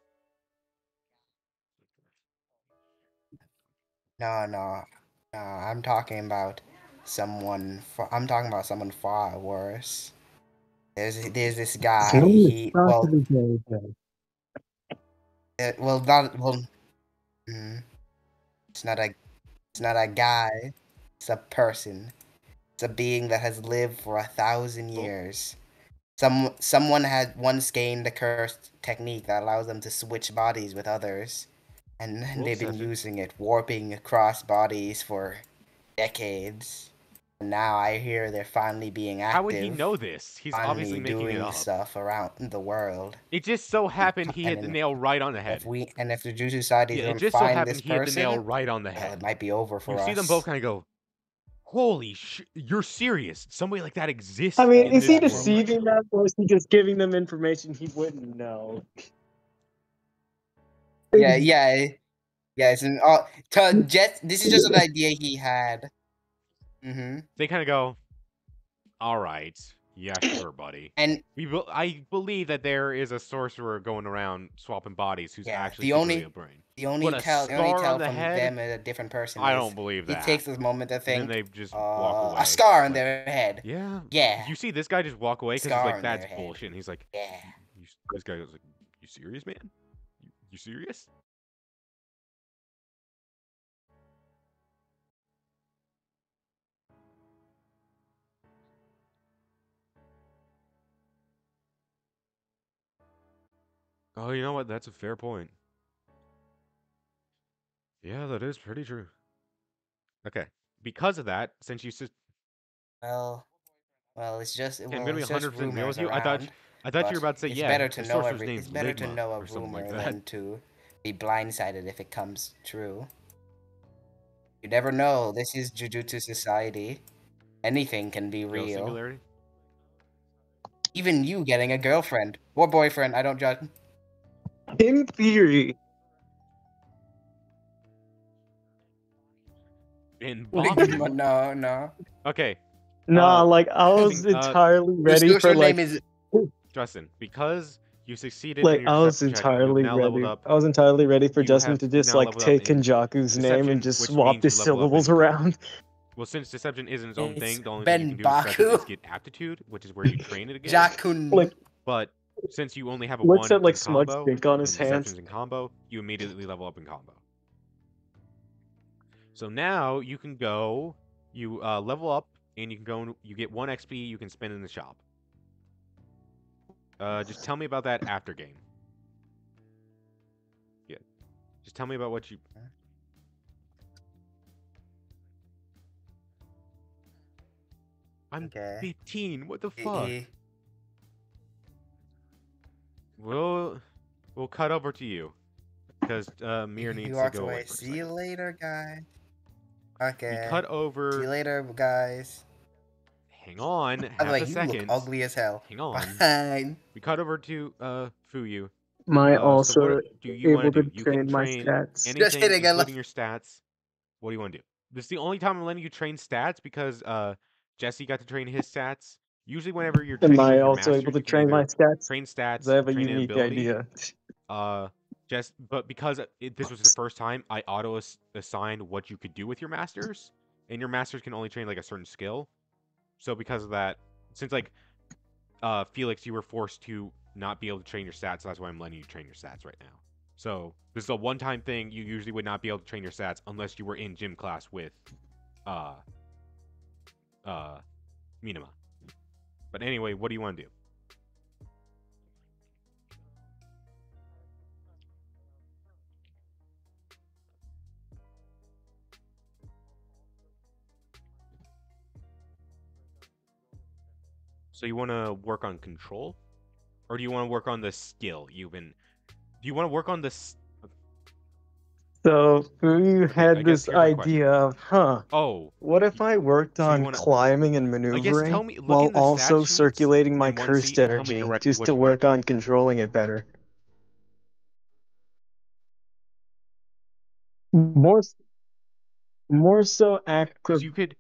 No, no, no. I'm talking about someone. I'm talking about someone far worse. There's this guy. Well, not well. mm, It's not a guy. It's a person. It's a being that has lived for 1,000 years. Someone had once gained a cursed technique that allows them to switch bodies with others, and they've been Deception. using it, warping across bodies for decades. And now I hear they're finally being active. How would he know this? He's finally obviously making doing it up. stuff around the world. It just so happened he hit the And nail right on the head. If the Jujutsu Society Yeah, it don't just so find happened this he hit the nail person, right on the well, head. it might be over for You us. see them both kind of go, "Holy sh! You're serious? Somebody like that exists?" I mean, in is he this world?" deceiving them or is he just giving them information he wouldn't know? Yeah. It's an this is just an idea he had. Mm-hmm. They kind of go, "All right, yeah, sure, buddy." And I believe that there is a sorcerer going around swapping bodies who's yeah, actually the secretly only a brain. the only But a tell scar on the from head? them as a different person. I is don't believe he that. takes this moment to And think. then they just walk away. A scar on like, their head. Yeah. Yeah. You see this guy just walk away because he's Scar like, on "That's their head. bullshit." And he's like, Yeah. this guy was like, "You serious, man? You serious?" Oh, you know what? That's a fair point. Yeah, that is pretty true. Okay. Because of that, since you Well, it's just I'm gonna be it's just 100% real with rumors you. around. I thought you were but about to say, it's yeah, better to the know sorcerer's name's it's better to Ligma know a or something rumor like that. than to be blindsided if it comes true. You never know. This is Jujutsu Society. Anything can be Yo, real. singularity? Even you getting a girlfriend or boyfriend. I don't judge. In theory. In No, Baku? no. Okay, Nah, like I was having, entirely ready Your for like name is Justin, because you succeeded like in your I was deception check, you've entirely now leveled ready. up. I was entirely ready for You Justin have to just now like leveled up take in Kenjaku's name deception, and just which swap means the you level up syllables in- around. Well, since deception isn't its own It's thing, the only Ben thing you can do with deception Baku. is get aptitude, which is where you train it again. Jakun. Like But since you only have a looks 1 at like in smudge combo stink on and his hands. deceptions in combo, you immediately level up in combo. So now you can go, you level up, and you can go, and you get 1 XP you can spend in the shop. Just tell me about that after game. Yeah. Just tell me about what you... I'm Okay. 15. What the He- fuck? he- We'll cut over to you because Mir He needs to walks go away away. for a See you second. later, guys. We Okay. cut See you over. later, guys. Hang on, By the half way, a you look second. ugly as hell. Hang on. Fine. We cut over to Fuyu. Am I So also what do you want able to to do? You can train my train stats? Just anything, kidding, I love- including your stats. What do you want to do? This is the only time I'm letting you train stats because Jesse got to train his stats. Usually, whenever you're Am training I with your also masters, able to you can train my either stats? train 'Cause stats, I have a train an unique ability. idea. But because this was the first time, I auto assigned what you could do with your masters, and your masters can only train like a certain skill. So because of that, since like Felix, you were forced to not be able to train your stats, so that's why I'm letting you train your stats right now. So this is a one-time thing. You usually would not be able to train your stats unless you were in gym class with Minima. But anyway, what do you want to do? So you want to work on control, or do you want to work on the skill you've been? Do you want to work on this? So you Okay, I had guess this here's my question. idea of, Oh, what if I worked so you on wanna- climbing and I maneuvering guess tell me. Look while in the also stat sheets circulating my in one cursed seat and tell me energy directly just what to you want work on controlling it better? More, more so Because acro. you could.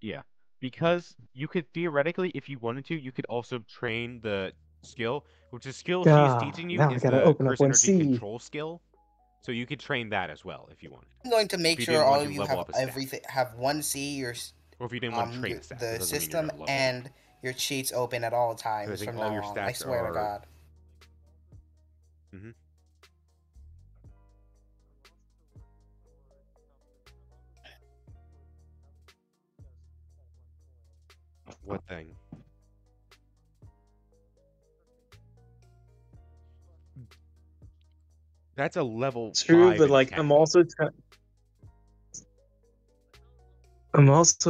Yeah, because you could theoretically, if you wanted to, you could also train the skill, which the skill she's teaching you Now I is gotta the open up curse one energy C. control skill. So you could train that as well if you wanted. I'm going to make If you sure didn't want all to of you level have up a stat, everything, have one C, your or if you didn't want to train a stat, that the doesn't mean you're system gonna level up. and your cheats open at all Because I times think from all now your on. I stats swear to are. God. Mm-hmm. What thing? That's a level True, 5 but in like I'm Academy. also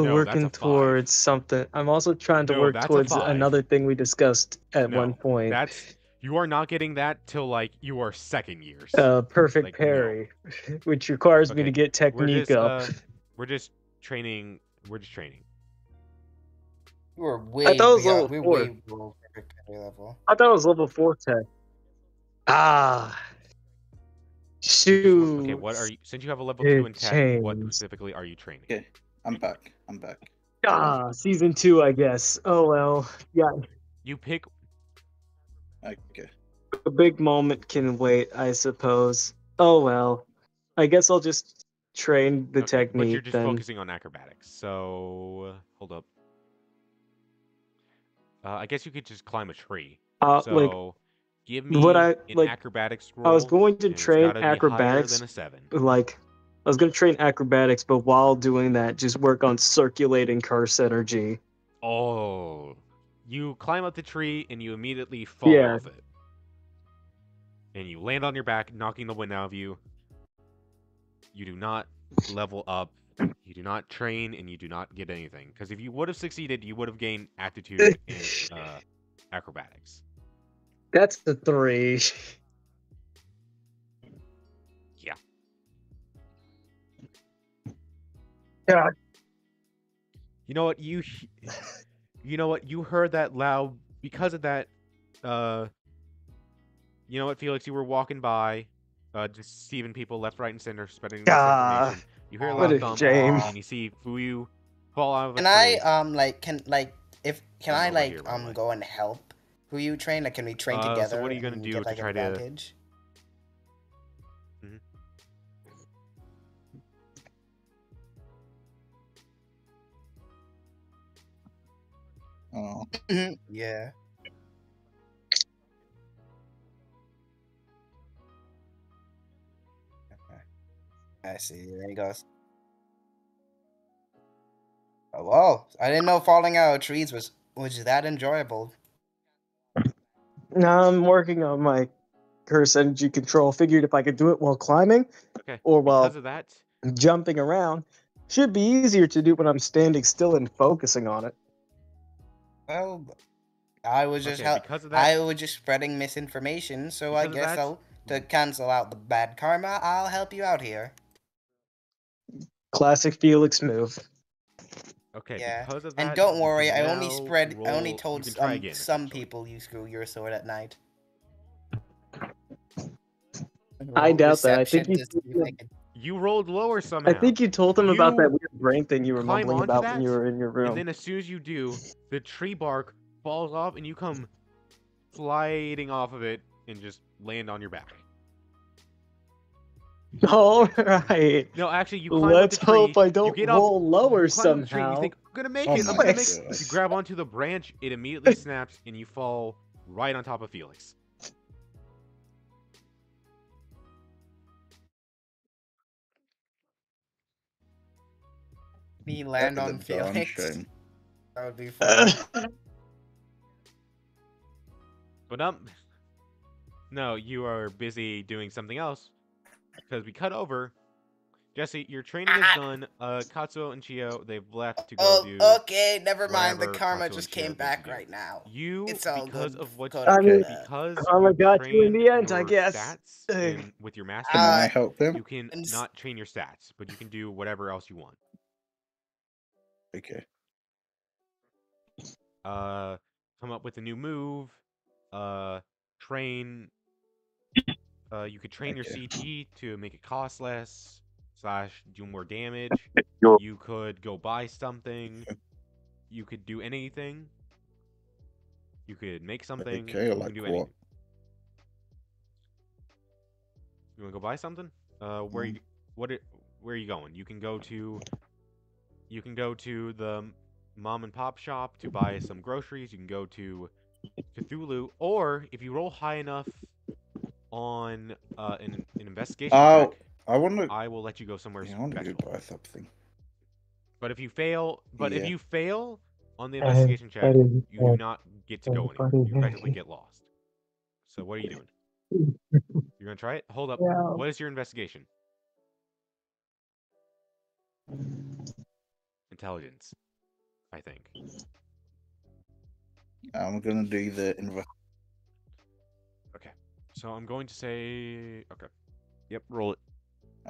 No, that's working a 5. towards something. I'm also trying to No, work that's a towards 5. another thing we discussed at one No, point. you are not getting that till like you are second years. Perfect Like, no. parry, which requires me Okay, to get technique up. We're just training. We're just training. We're I way thought it was beyond, level we're 4. way below perfect parry level. I thought it was level 4 tech. Ah, shoot. Okay, what are you? Since you have a level 2 in tech, what changed. specifically are you training? Okay, I'm back. Season 2, I guess. Oh well. Yeah, You pick. Okay. a big moment can wait, I suppose. Oh well. I guess I'll just train the Okay, but you're technique just then. focusing on acrobatics. So hold up. I guess you could just climb a tree. Like So give what me I an like. acrobatics I was roll, going to and it's train gotta be higher acrobatics, than a 7. like I was gonna train acrobatics, but while doing that, just work on circulating curse energy. Oh, you climb up the tree and you immediately fall Yeah. off it. And you land on your back, knocking the wind out of you. You do not level up, you do not train, and you do not get anything. Because if you would have succeeded, you would have gained aptitude and acrobatics. That's the 3. Yeah. Yeah. You know what? You know what? You heard that loud because of that. You know what, Felix? You were walking by, deceiving people left, right, and center, spreading misinformation. You hear a What loud a thump, shame. and you see Fuyu fall out of a Can tree. I over here, by the way. go and help who you train? Like, can we train So together? what are you gonna and do get, to like, try to- advantage? Oh. Yeah. I see. There he goes. Oh, whoa! I didn't know falling out of trees was that enjoyable. Now I'm working on my curse energy control. Figured if I could do it while climbing Okay. or Because while of that, jumping around, should be easier to do when I'm standing still and focusing on it. Well, I was just okay, because of that, I was just spreading misinformation, so I Because of guess that- to cancel out the bad karma, I'll help you out here. Classic Felix move. okay, Yeah. because of And that, don't you worry, can I only now I only roll- told you can try some again, essentially. people you screw your sword at night. I Roll doubt that. I think deception to see if I can. You rolled lower somehow. I think you told him about You that weird brain thing you were climb mumbling onto about that, when you were in your room. And then as soon as you do, the tree bark falls off, and you come sliding off of it and just land on your back. All right. No, actually, you climb Let's up the tree. hope I you don't get roll up, lower you climb up the tree, and you somehow. think, I'm gonna make Oh it, I'm my gonna make it. gosh. You grab onto the branch, it immediately snaps, and you fall right on top of Felix. Me land That's a on darn Felix. shame. That would be fun. But no, you are busy doing something else, because we cut over. Jesse, your training is done. Katsuo and Chio, they've left to go do. Okay, never mind. The whatever karma Katsuo just and Chio came need to back do. right now. You, It's all because good. of what Good. I mean, because karma you got you in train the end, I your guess. stats Ugh. with your master Can I class, help him? you can and s- not train your stats, but you can do whatever else you want. Okay. Come up with a new move. Train. You could train your Okay. CP to make it cost less / do more damage. You could go buy something. You could do anything. You could make something. Okay, You like can do what? anything. You want to go buy something? Where you where are you going? You can go to the mom and pop shop to buy some groceries. You can go to Cthulhu, or if you roll high enough on an investigation Oh, check, I want to. I will let you go somewhere Yeah, I want to special. go buy something. But if you fail, if Yeah. you fail on the investigation check, you do not get to go anywhere. You effectively get lost. So what are you doing? You're gonna try it? Hold up. Yeah. What is your investigation? Intelligence, I think. I'm gonna do the Okay. So I'm going to say okay. Yep, roll it.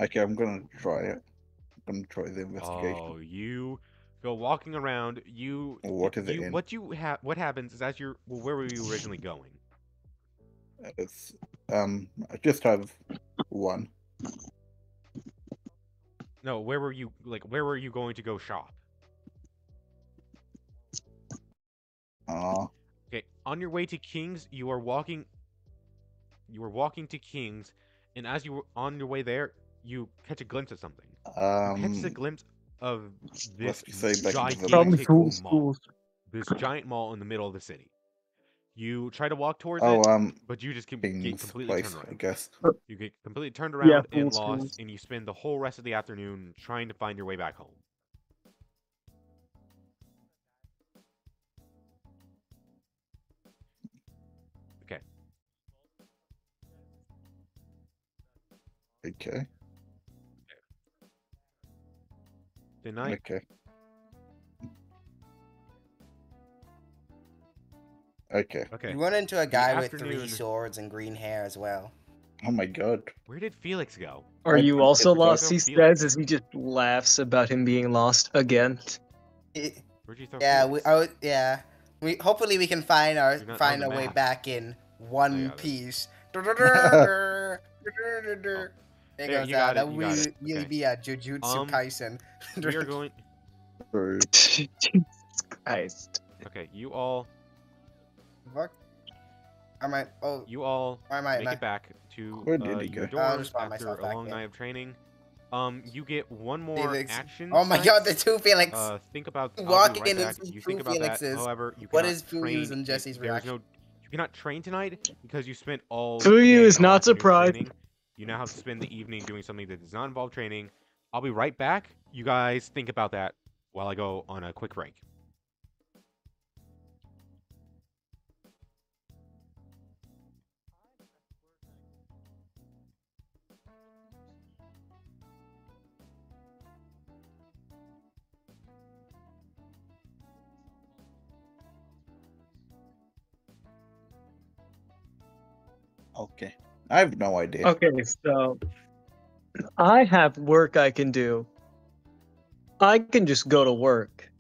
Okay, I'm gonna try it. I'm gonna try the investigation. Oh, you go walking around. You What is it in? what happens is as you're where were you originally going? It's I just have one. No, where were you going to go shop? Okay, on your way to King's, you are walking to King's, and as you were on your way there, you catch a glimpse of something. You catch a glimpse of this Let's say back into the Probably gigantic fools, mall. fools. This giant mall in the middle of the city. You try to walk towards Oh, it, but you just get King's completely place, turned I around. guess. You get completely turned Yeah, around and fools, lost, fools. and you spend the whole rest of the afternoon trying to find your way back home. Okay. Okay. The night. Okay. Okay. Okay. You run into a guy with afternoon- 3 swords and green hair as well. Oh my god. Where did Felix go? Are I you think also it's lost? also He Felix. says as he just laughs about him being lost again. Where'd you throw Yeah, Felix? we hopefully we can find You're not on the a way map. back in one yeah, piece. There There, goes you got that it, you got will it. really Okay. be a Jujutsu Kaisen. We are going. True. Jesus Christ. Okay, you all Fuck. I might. Oh, make I might it not. back to Where did he your go? I'll dorms just find after myself a back long in. night of training. You get one more Felix. action. Oh my god, the dice. two Felix. Think about. I'll Walk be right in and back. see You two think about that. Felixes. However, you What cannot is Fuyu's train. and Jesse's There's reaction? no. You cannot train tonight because you spent all. Fuyu day, is all not afternoon surprised. training. You now have to spend the evening doing something that does not involve training. I'll be right back. You guys think about that while I go on a quick break. Okay. I have no idea. Okay, so I have work I can do. I can just go to work.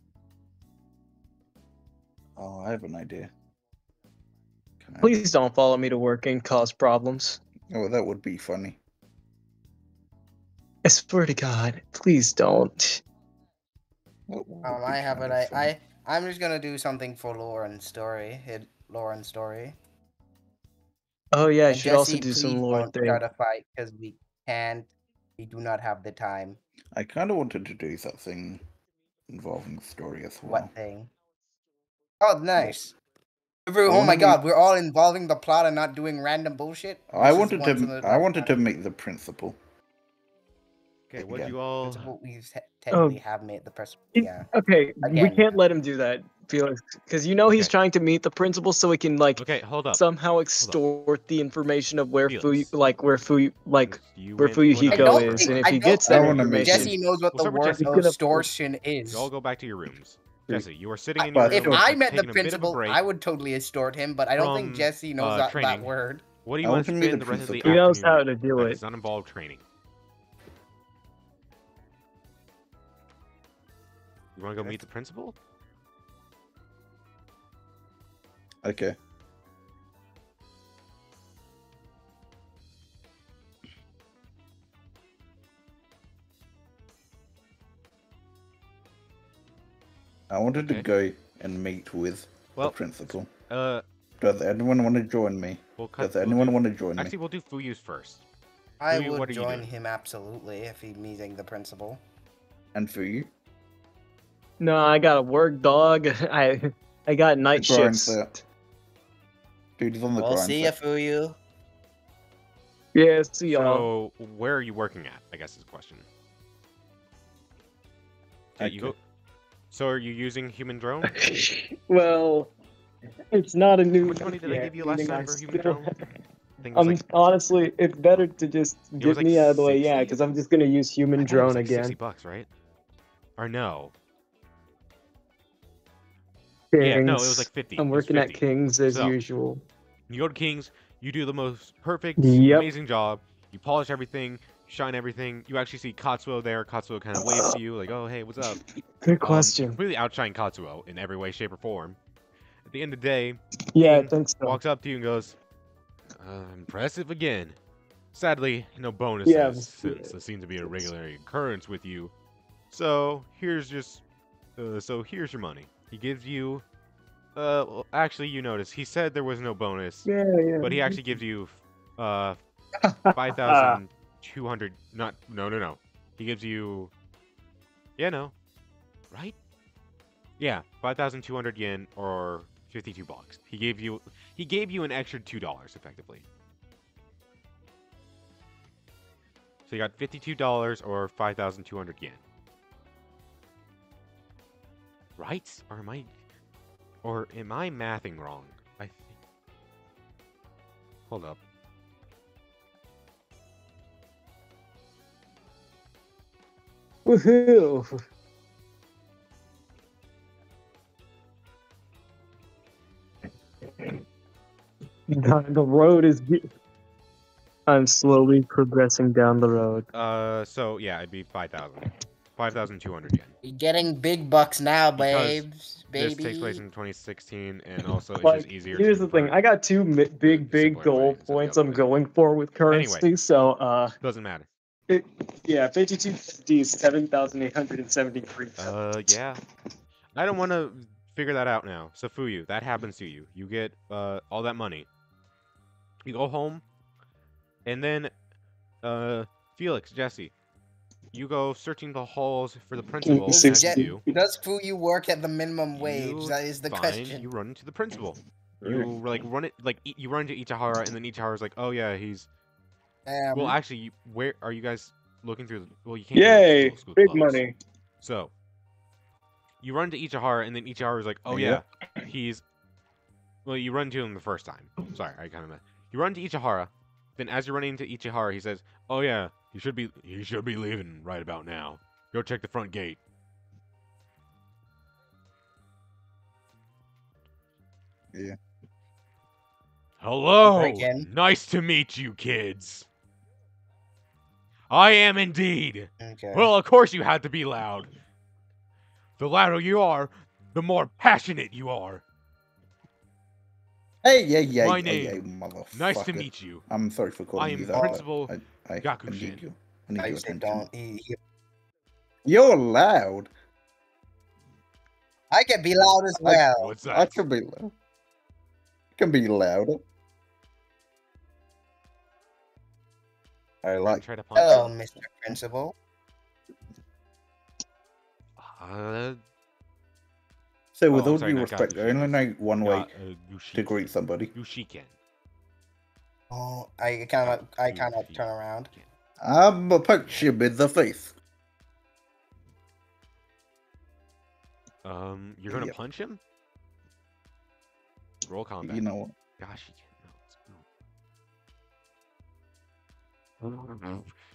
Oh, I have an idea. Can I- Please don't follow me to work and cause problems. Oh, that would be funny. I swear to God, please don't. That would I be have kind it. of funny. I'm just gonna do something for lore and story. Lore and story. Oh yeah, I And should also Jesse, do please some lore don't thing. start a fight because we can't. We do not have the time. I kind of wanted to do something involving story as well. What thing? Oh, nice. I Oh wanna my make- god, we're all involving the plot and not doing random bullshit. I This is wanted once in to. a I wanted to lifetime. make the principal. Okay, what Again. you all? Principal, we technically have made the press. Yeah. Okay, we Again. can't let him do that, Felix, because he's Okay. trying to meet the principal so he can Okay, hold up. somehow extort the information of where Felix. where You where went- well, I Fuyuhiko don't is, think, and if I he don't gets that I wanna think make information, Jesse knows what We'll the start with word Jesse. He's gonna- extortion is. You all go back to your rooms. Jesse, you are sitting in But your If room. I you've met the taken a bit of a principal, break. I would totally extort him, but I don't think from, Jesse knows that training. word. What do you I want want to to meet spend the the rest of the principal. he knows how afternoon to do that it. does not involve training? You want to go meet the principal? Okay. I wanted to Okay. go and meet with Well, the principal. Does Does anyone want to join me? we'll cut. Does anyone want to join Actually, me? we'll do Fuyu's first. I Louis, what would are you join doing? him absolutely if he's meeting the principal. And for you? No, I gotta work, dog. I got night The grind shifts. set. Dude, he's on the We'll grind see set. you, Fuyu. Yeah, see y'all. So, where are you working at? I guess is the question. Okay, you Okay. go. So, are you using human drone? Well, it's not a new. How much money did I yet, give you last meaning time I for human still- drone? I think it was like, honestly, it's better to just was get like me out of the way. Yeah, 60? because I'm just gonna use I human thought it drone was like again. $60, right? Or no? Kings. Yeah, no, it was like 50. I'm It was working at 50. Kings as So, usual. You go to King's, you do the most perfect, Yep. amazing job. You polish everything, shine everything. You actually see Katsuo there. Katsuo kind of waves to you, like, "Oh, hey, what's up?" Good question. Completely outshine Katsuo in every way, shape, or form. At the end of the day, Yeah, I King think so. walks up to you and goes, "Impressive again. Sadly, no bonuses Yeah, since it seems to be a regular occurrence with you. So here's just, here's your money." He gives you, well, actually, you notice he said there was no bonus. Yeah. But he actually gives you 5,200. No. He gives you. Yeah, no. Right? Yeah, 5,200 yen or 52 bucks. He gave you an extra $2 effectively. So you got $52 or 5,200 yen. Right? Or am I mathing wrong? I think. Hold up. Woohoo! The road is. I'm slowly progressing down the road. So yeah, it'd be 5,200 yen. You're getting big bucks now, Because babes. This Baby. takes place in 2016, and also it's Like, just easier. here's to the thing. convert. I got two big simpler goal way instead of the points other I'm way. going for with currency. Anyway. So, Doesn't matter. yeah, 5250 is 7,873. Yeah. I don't want to figure that out now. So Fuyu, that happens to you. You get all that money. You go home, and then Felix, Jesse, you go searching the halls for the principal. As 60. you do, Does Fuyu work at the minimum wage? you That is the find question. you run into the principal. You like run it like you run into Ichihara, and then Ichihara's like, "Oh yeah, he's." Well, actually, where are you guys looking through? Well, you can't go to the Yay! school. School's Big closed. money. So you run to Ichihara, and then Ichihara's like, "Oh yeah, he's." Well, you run to him the first time. Sorry, I kind of meant. You run to Ichihara. Then, as you're running into Ichihara, he says, "Oh yeah, he should be leaving right about now. Go check the front gate." Yeah. Hello. Break in. Nice to meet you, kids. I am indeed. Okay. Well, of course you had to be loud. The louder you are, the more passionate you are. Hey, My hey, name. motherfucker. Nice to meet you. I'm sorry for calling I am you that. Principal I Gakushin. need you. I need I your say attention. don't. You're loud. I can be loud as well. What's that? I can be loud. Can be louder. I like. Try to punch Hello, him. Mr. Principal. So, with Oh, all sorry, due not respect, I Gakushin, only know one way to Yushiki. greet somebody. Yushiken. Oh, I cannot turn around. I'm a punch him in the face. You're gonna Yep. punch him? Roll combat. You know, Gosh,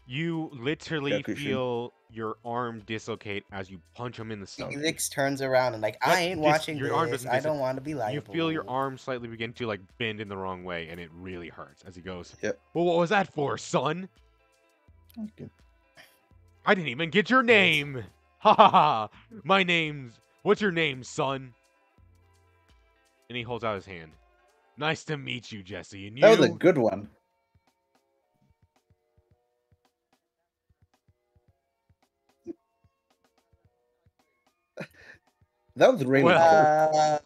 you literally Gakushin. feel your arm dislocate as you punch him in the stomach. Felix turns around and like, But I ain't watching your arm this. doesn't I don't want to be liable. You feel your arm slightly begin to like bend in the wrong way, and it really hurts as he goes. Yep. Well, what was that for, son? okay. I didn't even get your name. Ha ha ha! My name's. What's your name, son? And he holds out his hand. Nice to meet you, Jesse. And you. That was a good one. That was really Well,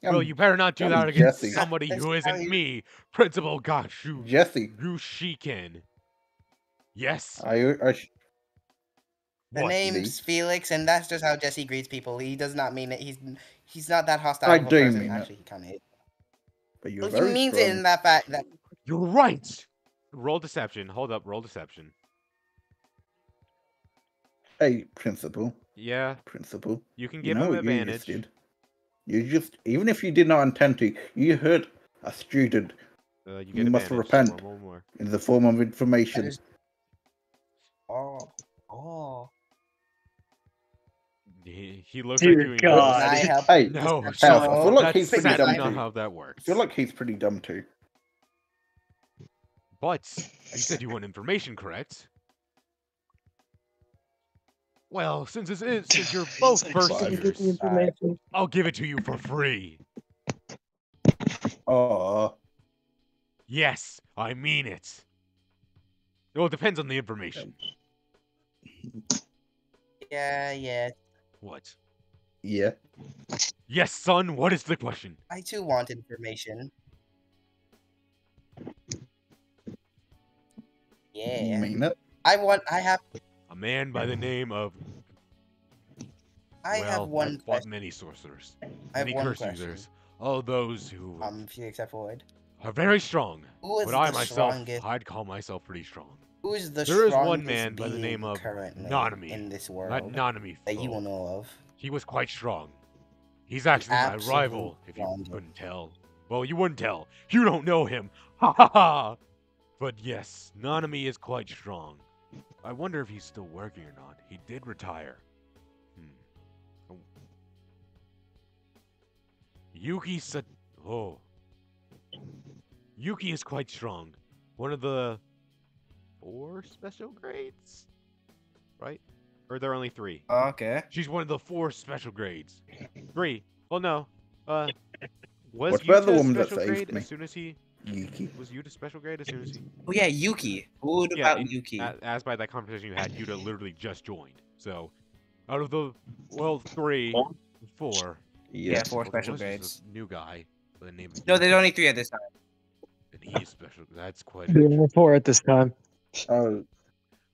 cool. Well, you better not do I'm that against Jesse. somebody who That's how isn't you- me, Principal Gashu Jesse. Yushiken. Yes. I The What? name's Felix, and that's just how Jesse greets people. He does not mean it. He's not that hostile I of a do person. mean it. Actually, he kind of is. but you're Well, he very means strong. it in that fact that You're right. Roll deception. Hold up. Roll deception. Hey, principal. Yeah, Principal. you can You give know him what you advantage. just did? You just, even if you did not intend to, you hurt a student You You get must advantage. repent. One more. in the form of information. that is. Oh. He looks Dear like you. God. Can I help? Hey, No, Mr. son, I feel like that's he's pretty sadly dumb not too. how that I works. feel like he's pretty dumb too. But you said you want information, correct? Well, since you're both first Fine. years, I'll give it to you for free. Oh, Yes, I mean it. Well, it depends on the information. Yeah. What? yeah. Yes, son, what is the question? I too want information. You Yeah. mean it? I have A man by the name of... I well, have one I've fought question. many sorcerers, I have many one curse question. users, all those who Felix F. Void. are very strong. Who is But I the myself, strongest? I'd call myself pretty strong. Who is the There is strongest one man by the name being of currently Nanami. in this Not world Nanami. that you will know of? He was quite strong. He's actually my absolute rival, if you strongest. couldn't tell. Well, you wouldn't tell. You don't know him. Ha ha ha! But yes, Nanami is quite strong. I wonder if he's still working or not. He did retire. Oh. Yuki said... Oh. Yuki is quite strong. One of the 4 special grades? Right? Or there are only 3? Okay. She's one of the 4 special grades. 3. Well, no. Was What about the Yuta woman that special saved grade me? as soon as he... Yuki. Was Yuta special grade as soon as he... Oh yeah, Yuki. What Yeah, about Yuki? As by that conversation you had, Yuta literally just joined. So, out of the... Well, 3, 4... Yeah. 4 well, there special was just grades. a new guy by the name of No, Yuki, there's only 3 at this time. and he is special. That's quite... There were 4 at this time. Oh,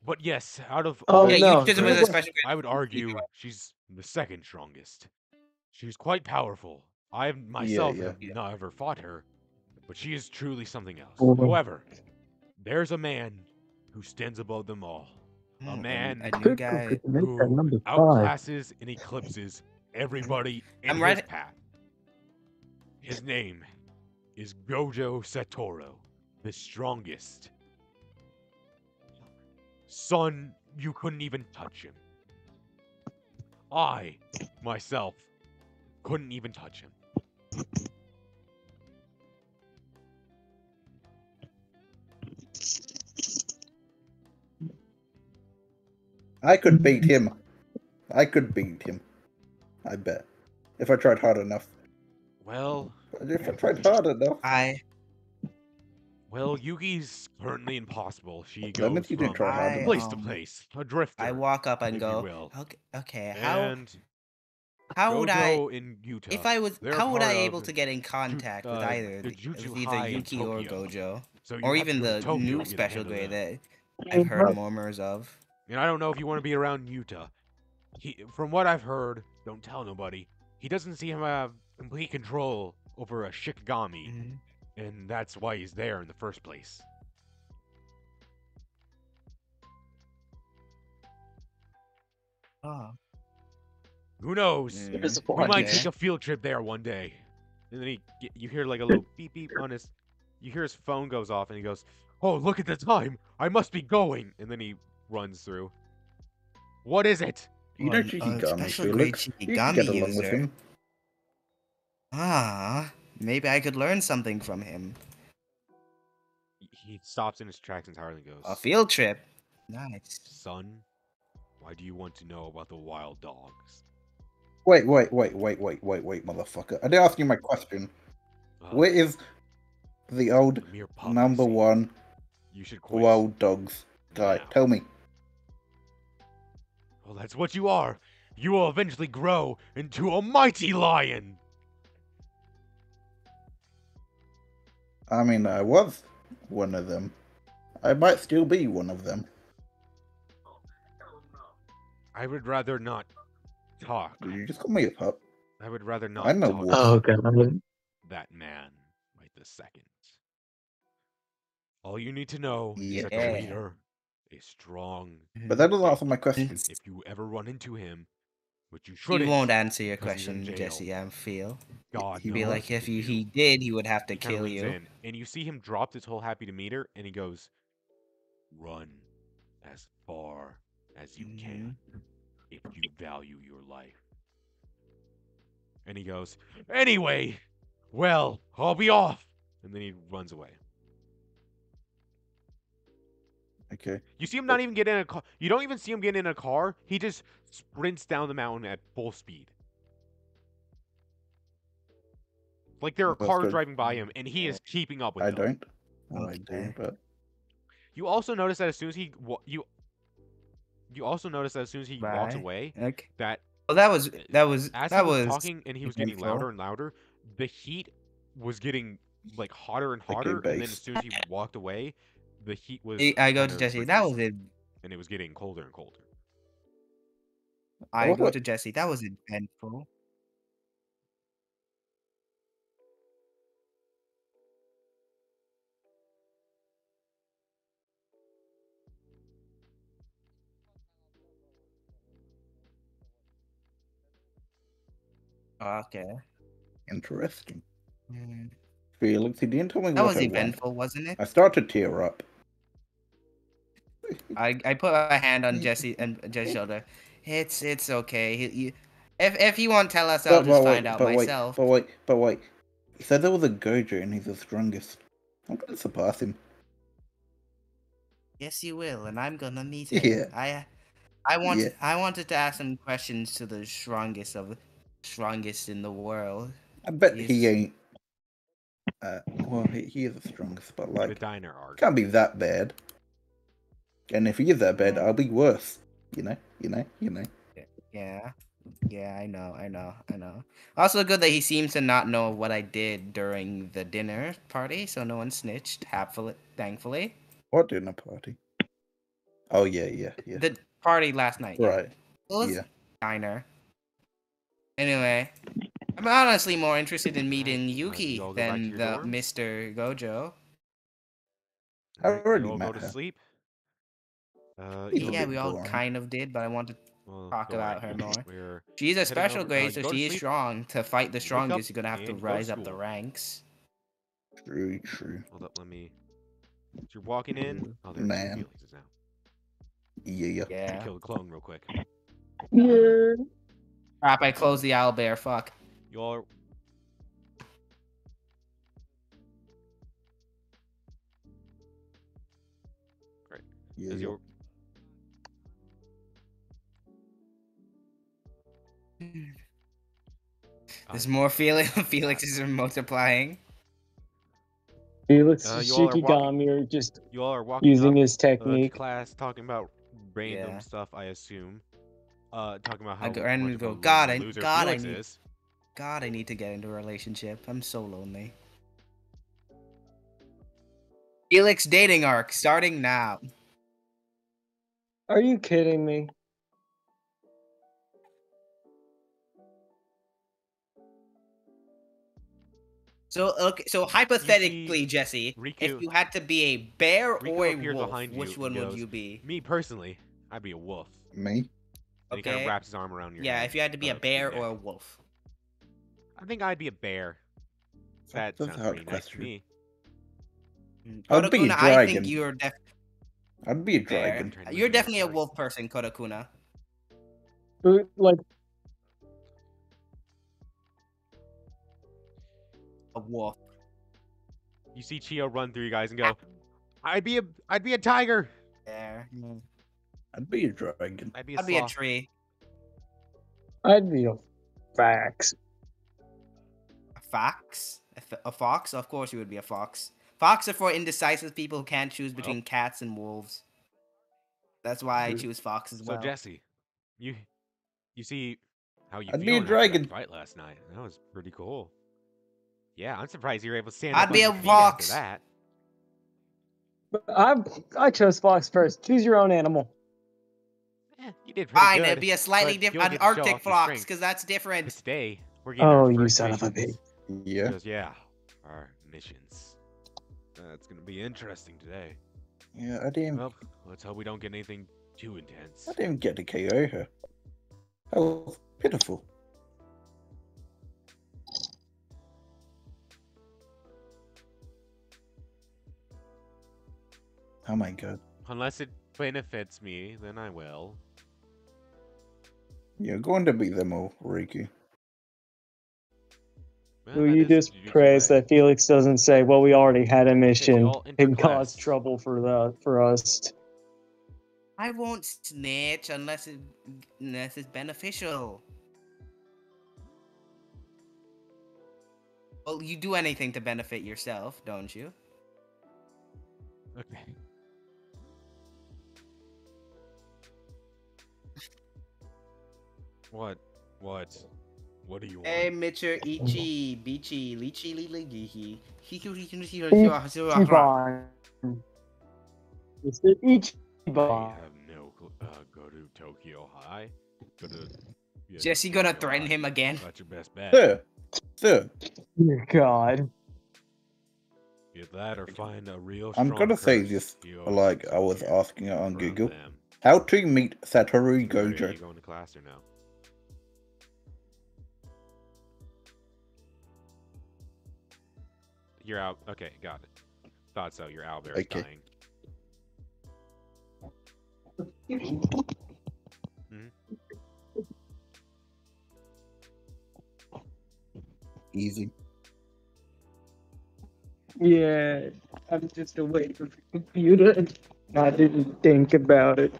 But yes, out of Oh, all Yeah, the no. Jujutsu was a strengths, special grade. I would argue she's the second strongest. She's quite powerful. I myself yeah. have never fought her, but she is truly something else. Oh. However, there's a man who stands above them all. A Hmm, man a new Could guy. make that who number 5. outclasses and eclipses everybody in I'm his right. path. His name is Gojo Satoru, the strongest. Son, you couldn't even touch him. I, myself, couldn't even touch him. I could beat him. I could beat him. I bet. If I tried hard enough. Well, If I tried hard enough. Yuki's currently impossible. She That means goes you didn't from try hard enough. place to place, a drifter, I walk up and if go, you will. okay, And how would I, Gojo and Yuta, if I was, they're how would I part able of to get in contact with either, the Jutsu with either High in Yuki or Tokyo. Gojo, So you or have to even go to the Tokyo new to get a special handle grade them. that I've heard murmurs of. And I don't know if you want to be around Yuta. From what I've heard, don't tell nobody. He doesn't seem to have complete control over a Shikigami, and that's why he's there in the first place. Oh. Who knows? Mm, We might okay. take a field trip there one day. And then you hear like a little beep beep on his. You hear his phone goes off, and he goes, "Oh, look at the time! I must be going." And then he runs through. What is it? You know A Shikigami, special grade Felix. You can get Shikigami along with user. him. Maybe I could learn something from him. He stops in his tracks entirely and goes, A field trip. Nice. "Son, why do you want to know about the wild dogs?" Wait, motherfucker. I didn't ask you my question. Where is the old mere puppy, number see? one You should quit. wild dogs guy? now. Tell me. Well, that's what you are. You will eventually grow into a mighty lion. I mean, I was one of them. I might still be one of them. I would rather not talk. Did you just call me a pup? I would rather not I'm a talk wolf. Oh, about okay. that man right this second. All you need to know is Yeah. that the leader is strong. But that doesn't answer my question. If you ever run into him, which you He shouldn't, won't answer your 'cause he's in question, jail. Jesse. I feel. God He'd be knows like, what if to do. he did, he would have to He kinda kill leans you. in, and you see him drop this whole happy to meet her, and he goes, "Run as far as you can if you value your life." And he goes, "Anyway, well, I'll be off." And then he runs away. Okay. You see him not even get in a car. You don't even see him get in a car. He just sprints down the mountain at full speed. Like there are That's cars good. driving by him, and he is keeping up with I them. don't. I do, Okay. but You also notice that as soon as he you also notice that as soon as he walks Right. away, Okay. that Well, that was as he was talking and he was getting eventful. louder and louder, the heat was getting like hotter and Okay, hotter, and then base. as soon as he walked away, the heat was. I go to kinda Jesse. That was reduced, it. and it was getting colder and colder. I go What? to Jesse. That was eventful. Okay. Interesting. Mm. Felix, he didn't tell me That what was I want. eventful, wasn't it? I start to tear up. I put my hand on Jesse's shoulder. It's okay. If you won't tell us, I'll just find out myself. But wait. He said there was a Gojo and he's the strongest. I'm gonna surpass him. Yes, you will, and I'm gonna meet him. Yeah. I wanted to ask some questions to the strongest in the world. I bet he He's- ain't. Well, he is the strongest, but The like, diner arc. can't be that bad. And if he is that bad, I'll be worse. You know. Yeah, I know. Also good that he seems to not know what I did during the dinner party, so no one snitched. Thankfully. What dinner party? Oh yeah, yeah. The party last night. Right. It was Yeah. diner. Anyway, I'm honestly more interested in Alright, meeting you Yuki all go back to than your the dorms? Mr. Gojo. I Alright, already you all go met to her. sleep. She's a Yeah, bit we all boring. kind of did, but I want to Well, talk don't worry. about her more. We're She's a heading special over. grade, so Go to she's sleep. strong. To fight the Wake up strongest, you're gonna have to and go to rise up the school. ranks. True, true. Hold up, let me. So you're walking in. Oh, there's Man. Felix is now. Yeah. Gotta Yeah. kill the clone real quick. Yeah. Crap, I closed the owlbear. Fuck. You all are. Great. Yeah. As you're. There's more Felixes are multiplying. Felix You all are walking. Shikigami are just You all are walking using up his to technique. class, talking about random Yeah. stuff. I assume. Talking about I how go much and of go, a God, loser God, Felix is. I need to get into a relationship. I'm so lonely. Felix dating arc starting now. Are you kidding me? So okay, so hypothetically, Jesse, Riku- if you had to be a bear or Riku a appears wolf, behind you which and one would goes, you be? Me personally, I'd be a wolf. Me? And he kind of Okay. wraps his arm around your head. Yeah, if you had to be a bear neck. or a wolf. I think I'd be a bear. That That's sounds a hard pretty nice to question. me. I'd be a Kodakuna, I think dragon. you're I'd be a bear. dragon. Trying to You're make me definitely a sorry. wolf person, Kodakuna. But, like, A wolf. You see Chio run through you guys and go, I'd be a tiger. Bear. I'd be a dragon. I'd be a I'd be a sloth. tree. I'd be a fax. A fox? A fox? Of course you would be a fox. Fox are for indecisive people who can't choose between cats and wolves. That's why I choose fox as So well. Jesse, you see how you I'd be a feeling after that dragon. fight last night? That was pretty cool. Yeah, I'm surprised you were able to stand I'd up be on a your feet after fox. that. But I chose fox first. Choose your own animal. You did pretty Fine, good. it'd be a slightly but you'll different, an get to show Arctic off your fox, strength. because that's But different. today, we're getting Oh, our you first son of a missions. bitch. Yeah. He goes, yeah, our missions. It's gonna be interesting today. Yeah, I didn't. Well, let's hope we don't get anything too intense. I didn't get to KO her. How pitiful. Oh my god. Unless it benefits me, then I will. You're going to beat them all, Riku. Well, Will that you is the just Jujutsu praise way. that Felix doesn't say, "Well, we already had a mission y'all enter and class. caused trouble for us." I won't snitch unless it's beneficial. Well, you do anything to benefit yourself, don't you? Okay. What? What do you want? Hey, Mitcher, Ichi, Bichi, Lichi, Liligihi. Ichiban. It's the I Ichiban. have no clue. Go to Tokyo High. Go to. yeah, Jesse gonna Tokyo threaten High. him again. That's your best bet. Sir. Dear God. Get that or find a real I'm strong gonna say curse. this You like I was here asking it on from Google. them. How to meet Satoru Are you Gojo. going to class or no? You're out. Okay, got it. Thought so. Your owlbear is Okay. dying. Easy. Yeah, I'm just away from the computer. I didn't think about it.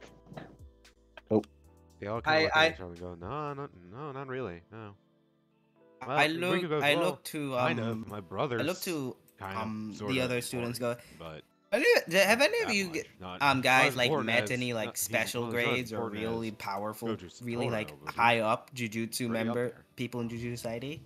They all kind of look at each other and go, no, not really, no. Well, I Riku goes, well, look to kind of. My brother's I look to kind of, sort the of other students. Go. important, Have not any of that you much. Not guys as like important met as- any not- like he's- special well, he's not grades or important as really powerful, Gojo really Satoru, like but high he's up Jujutsu pretty up member there. people in Jujutsu Society?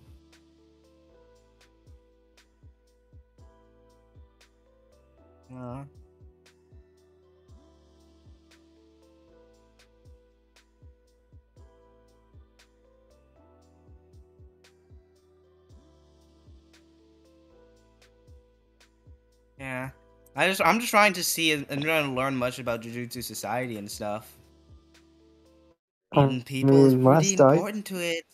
Yeah. I'm just trying to see and trying to learn much about Jujutsu Society and stuff. I Meeting people is mean, pretty important to it.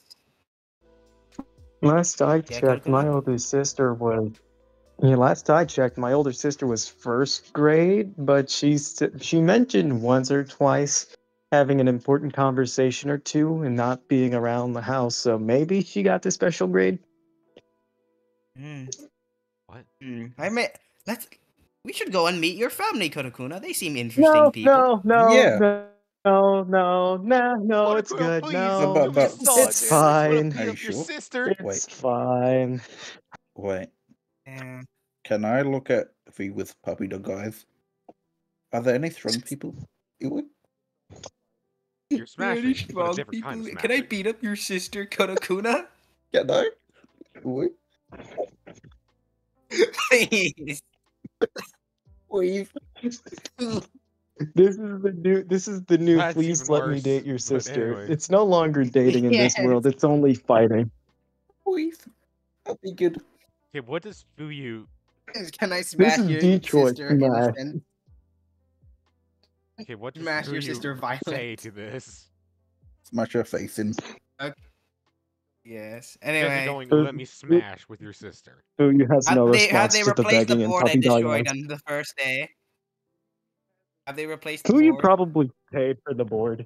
last I Yeah, checked, my Kodakuma? older sister was. Yeah, last I checked, my older sister was first grade, but she mentioned once or twice having an important conversation or two and not being around the house. So maybe she got the special grade. Hmm. What? I may let's. We should go and meet your family, Kodakuna. They seem interesting No, people. no, no, Yeah. no, no, no, no, no. It's Kodakuna, good. please. No, We just saw it, it's dude. We just want fine. to Are beat you up your sure? sister. It's fine. Wait. Yeah. Can I look at V with puppy dog eyes? Are there any strong people? Ew. You're smashing, Any but a strong different kind people? of Can I smashing. beat up your sister, Kodakuna? Can I? Ew. Please. Weave. This is the new That's please even let me worse. date your But sister. anyway. It's no longer dating in this Yes. world. It's only fighting. Weave. That'd be good. Okay, what does Fuyu... Can I This smash is your Detroit sister Smash. innocent? Okay, what does Smash your Fuyu sister say violent. to this? Smash her face in. Yes. Jesse Anyway, going, let me smash with your sister. Fuyu has no have response they to the replaced the begging and board I puppy dog destroyed eyes. on the first day? Have they replaced the Fuyu board? probably paid for the board.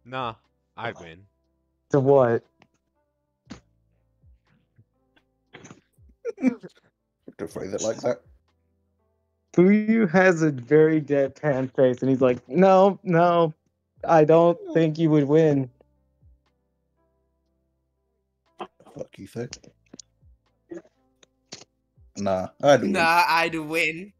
Nah, I'd win. To what? To phrase it like that. Fuyu has a very deadpan face, and he's like, "No, no, I don't think you would win." Fuck you say. Nah, I'd win. Nah, I'd win.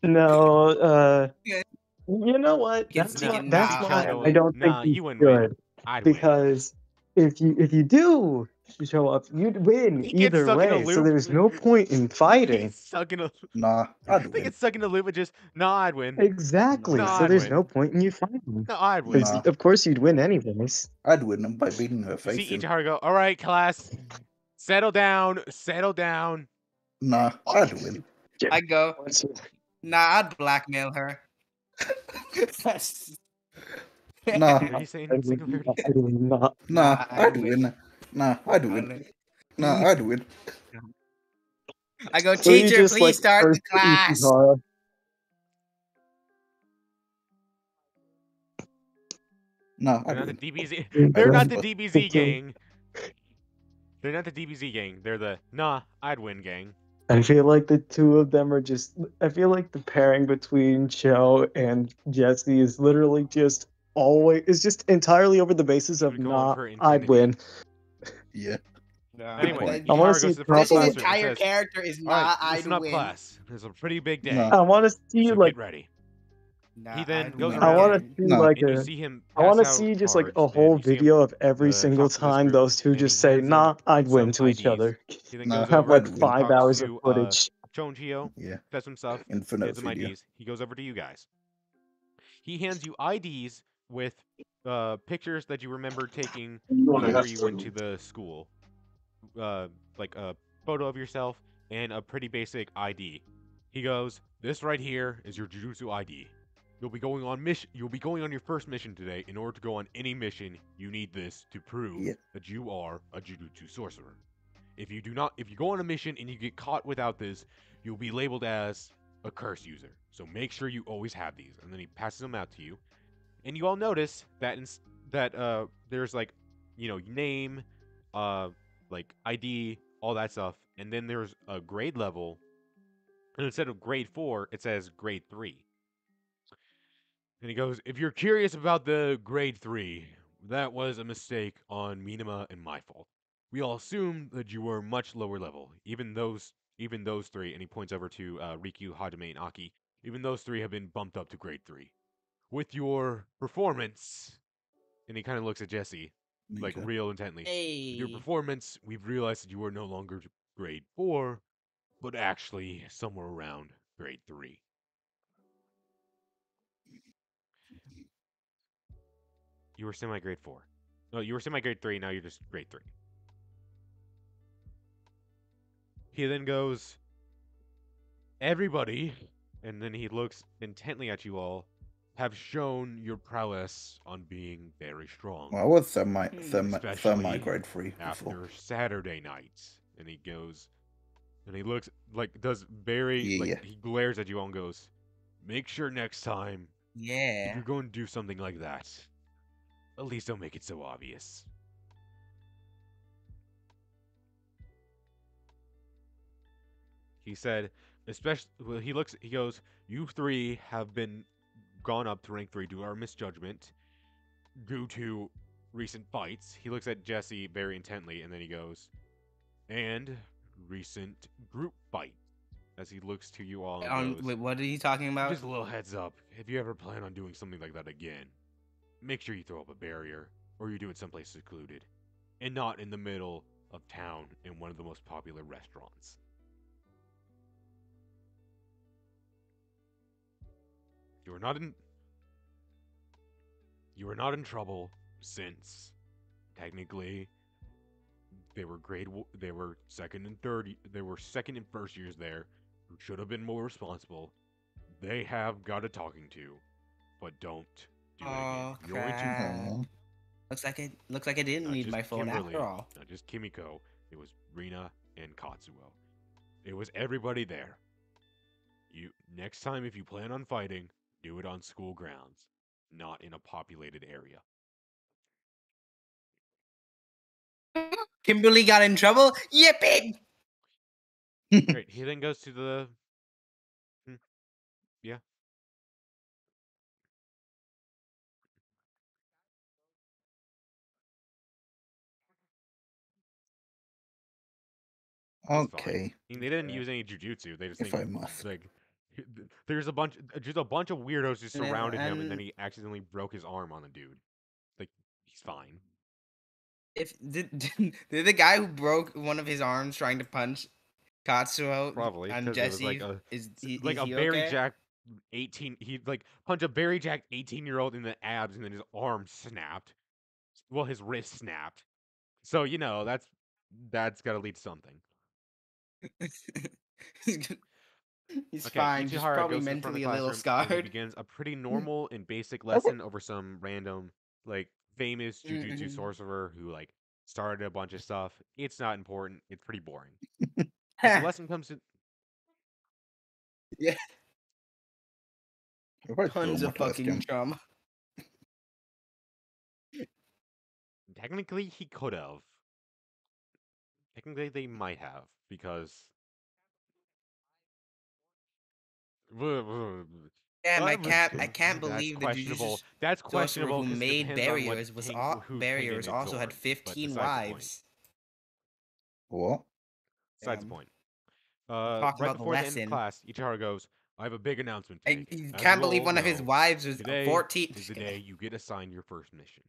No, Yeah. you know what? Can That's sneak why. it That's now, why I'd I going, win. don't think nah, you you wouldn't win. should. I'd win. Because if you do show up, you'd win He gets either stuck in a way. So loop. there's no point in He fighting. gets stuck in a... Nah, I'd They win. get stuck in a loop and just, nah, I'd win. Exactly. No, So I'd there's win. no point in you fighting. No, I'd win. Because Nah. of course you'd win anyways. I'd win them by beating her You see face in. Ichiharu go, all right, class, settle down, settle down. Nah, I'd win. I go. Nah, I'd blackmail her. Nah, What are you saying, I would Singularity? not. I would not. nah, Nah, I'd win. Nah, I'd win. Nah, I'd win. I go, So you teacher, just please like start the curse class. Ichihara. Nah, They're I'd not the win. DBZ. They're not the But- DBZ gang. They're not the DBZ gang. They're the nah, I'd win gang. I feel like the two of them are just. I feel like the pairing between Cho and Jesse is literally just always. It's just entirely over the basis of Keep it going nah, for I'd infinity. win. Yeah. Anyway, I wanna Ichihara see goes to the proper- first Jesse's classroom and entire says, character is all right, nah, I'd listen up, win. class. There's a pretty big day, Nah. I want to see so like. get ready. Nah, He then I'd goes win I want to around again. see Nah. like and you a. see him I want to pass out see just like cards, a and whole you see him video of every the single top of this time group, those two and just he say hands nah, him I'd win some to each IDs. other. He then Nah, goes Have over like I'd win. 5 talks hours of to footage. Chonchio, Yeah. says some stuff, Infinite hands him video. IDs. He goes over to you guys. He hands you IDs with pictures that you remember taking before you went to the school. Like a photo of yourself and a pretty basic ID. He goes, "This right here is your Jujutsu ID. You'll be going on your first mission today. In order to go on any mission, you need this to prove Yeah. that you are a Jujutsu sorcerer. If you go on a mission and you get caught without this, you'll be labeled as a curse user. So make sure you always have these." And then he passes them out to you. And you all notice that there's like, name, like ID, all that stuff, and then there's a grade level, and instead of grade 4, it says grade 3. And he goes, "If you're curious about the grade 3, that was a mistake on Minima and my fault. We all assumed that you were much lower level. Even those three," and he points over to Riku, Hajime, and Aki. "Even those three have been bumped up to grade 3. With your performance," and he kind of looks at Jesse, like Okay. real intently. "With your Hey. performance, we've realized that you are no longer grade 4, but actually somewhere around grade 3. You were semi grade 4. No, you were semi grade 3, now you're just grade 3. He then goes, everybody, and then he looks intently at you all, have shown your prowess on being very strong, Well, I was thermi especially grade 3 before. after Saturday nights. And he goes, and he looks like does very like Yeah. he glares at you all and goes, make sure next time if Yeah. you're going to do something like that, at least don't make it so obvious. He said, especially well, he goes, you three have been gone up to rank 3 due to our misjudgment due to recent fights. He looks at Jesse very intently and then he goes, and recent group fight. As he looks to you all and goes, Wait, what are you talking about? just a little heads up, if you ever plan on doing something like that again, make sure you throw up a barrier, or you do it someplace secluded, and not in the middle of town in one of the most popular restaurants. You are not in you are not in trouble since technically they were second and third they were second and first years there who should have been more responsible. They have got a talking to, but don't do it again. Oh You're going to crap! Oh. Looks like I didn't not need just my phone Kimberly, after all. not just Kimiko, it was Rina and Katsuo. It was everybody there. You next time if you plan on fighting, do it on school grounds, not in a populated area. Kimberly got in trouble. Yippee! Great. He then goes to the hmm, yeah. He's fine. Okay, I mean, they didn't use any jujutsu. They just if think I must. like there's just a bunch of weirdos just surrounded him, and then And he accidentally broke his arm on a dude. Like he's fine. if did the guy who broke one of his arms trying to punch Katsuo Probably and because it was Jesse, like is a he very okay? jacked 18. He like punched a very jacked 18-year-old in the abs, and then his arm snapped. Well, his wrist snapped. So you know that's got to lead to something. He's Okay, fine, just Ichihara probably goes to the front of the mentally a little classroom and he scarred. begins a pretty normal and basic Okay. lesson over some random, like, famous jujutsu Mhm. sorcerer who, like, started a bunch of stuff. It's not important. It's pretty boring. As the lesson comes to. Yeah, If I tons of traumatized fucking him. trauma. Technically, he could have. Technically, they might have, because. Damn, I can't That's believe the questionable. Jujutsu That's sorcerer questionable who because it made depends on what who barriers Tengen also had absorbed. But 15 besides the point. wives. What? Besides the Damn. point. I'm talking Right about the before the end of lesson. class, Ichihara goes, I have a big announcement to I make. As can't you believe all one of his know, wives was today 14. is the day you get assigned your first mission.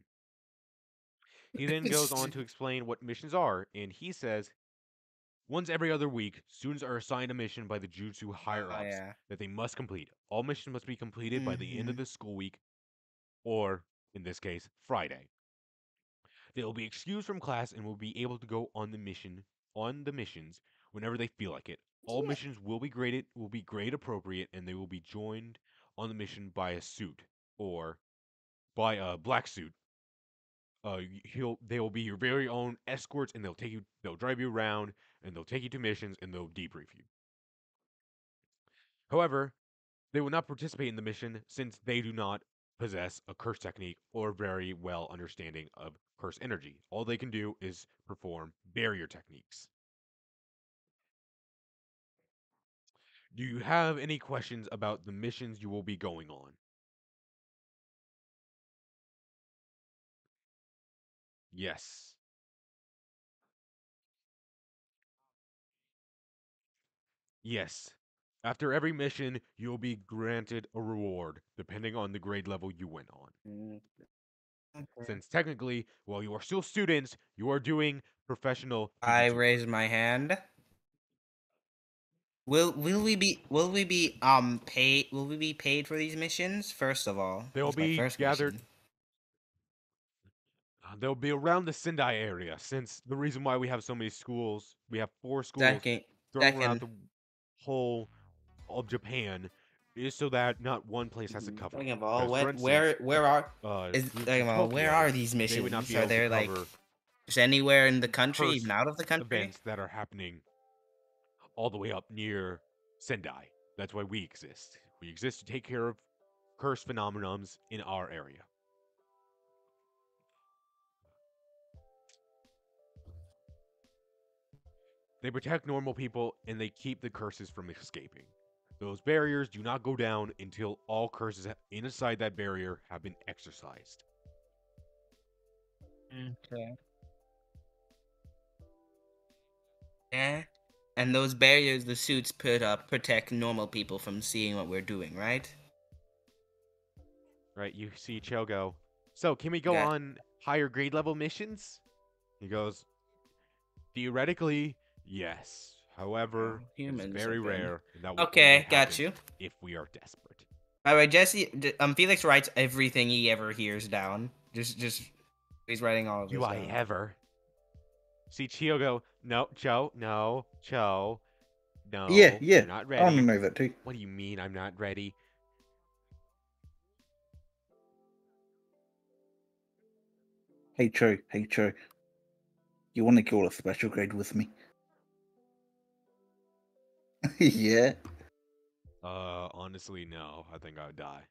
He then goes on to explain what missions are, and he says, once every other week, students are assigned a mission by the Jutsu higher Oh ups yeah. that they must complete. All missions must be completed by the end of Hmm. the school week, or, in this case, Friday. They will be excused from class and will be able to go on the missions whenever they feel like it. All missions will be grade appropriate, and they will be joined on the mission by a suit or by a black suit. They will be your very own escorts, and they'll drive you around, and they'll take you to missions, and they'll debrief you. However, they will not participate in the mission since they do not possess a curse technique or very well understanding of curse energy. All they can do is perform barrier techniques. Do you have any questions about the missions you will be going on? Yes. Yes. After every mission, you'll be granted a reward, depending on the grade level you went on. Mm, okay. Since technically, while you are still students, you are doing professional I jujutsu work. raised my hand. Will we be paid for these missions? First of all, They'll that's my be first gathered. mission. They'll be around the Sendai area, since the reason why we have so many schools, we have 4 schools. Second. thrown around the whole of Japan is so that not one place has to cover. Second of all, Because, for where are groups second in of all, where Tokyo, are these they would not missions? be Are able to there like cover just anywhere in the country, curse even out of the country? events that are happening all the way up near Sendai. That's why we exist. We exist to take care of curse phenomenons in our area. They protect normal people and they keep the curses from escaping. Those barriers do not go down until all curses inside that barrier have been exorcised. Okay. Yeah. And those barriers the suits put up protect normal people from seeing what we're doing, right? Right, you see Cho go, so can we go Got- on higher grade level missions? He goes, theoretically, yes. However, it's humans very have been- rare. And that will Okay, only got happen you. if we are desperate. By the way, Jesse, Felix writes everything he ever hears down. Just he's writing all of this Do I down. ever? See Chio go, no, Cho, no, Cho, no. Yeah, You're not I want ready. to know that too. What do you mean I'm not ready? Hey Cho, you want to kill a special grade with me? Yeah. Honestly, no. I think I would die.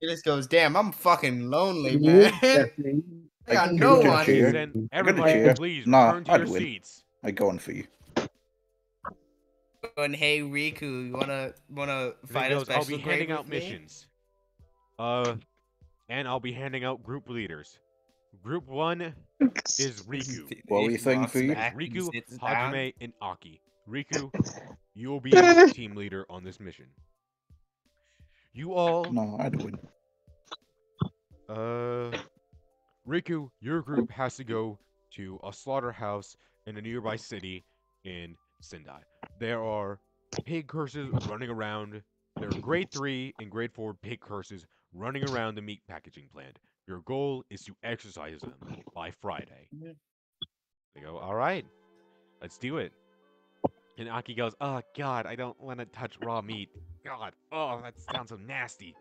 Felix goes, damn, I'm fucking lonely, Yeah, man. definitely. I got can no do one. Cheer. Then I got a everybody, cheer. please Nah, return to I'd your win. seats. I go on for you. And hey Riku, you wanna Then fight he a goes, I'll special be grade handing with out me? missions. And I'll be handing out group leaders. Group 1 is Riku. What were you saying Walks for you? back and Riku, sits down. Hajime, and Aki. Riku, you will be the team leader on this mission. You all, No, I'd win. Riku, your group has to go to a slaughterhouse in a nearby city in Sendai. There are pig curses running around. There are grade 3 and grade 4 pig curses running around the meat packaging plant. Your goal is to exercise them by Friday. They go, all right, let's do it. And Aki goes, oh, God, I don't want to touch raw meat. God, oh, that sounds so nasty.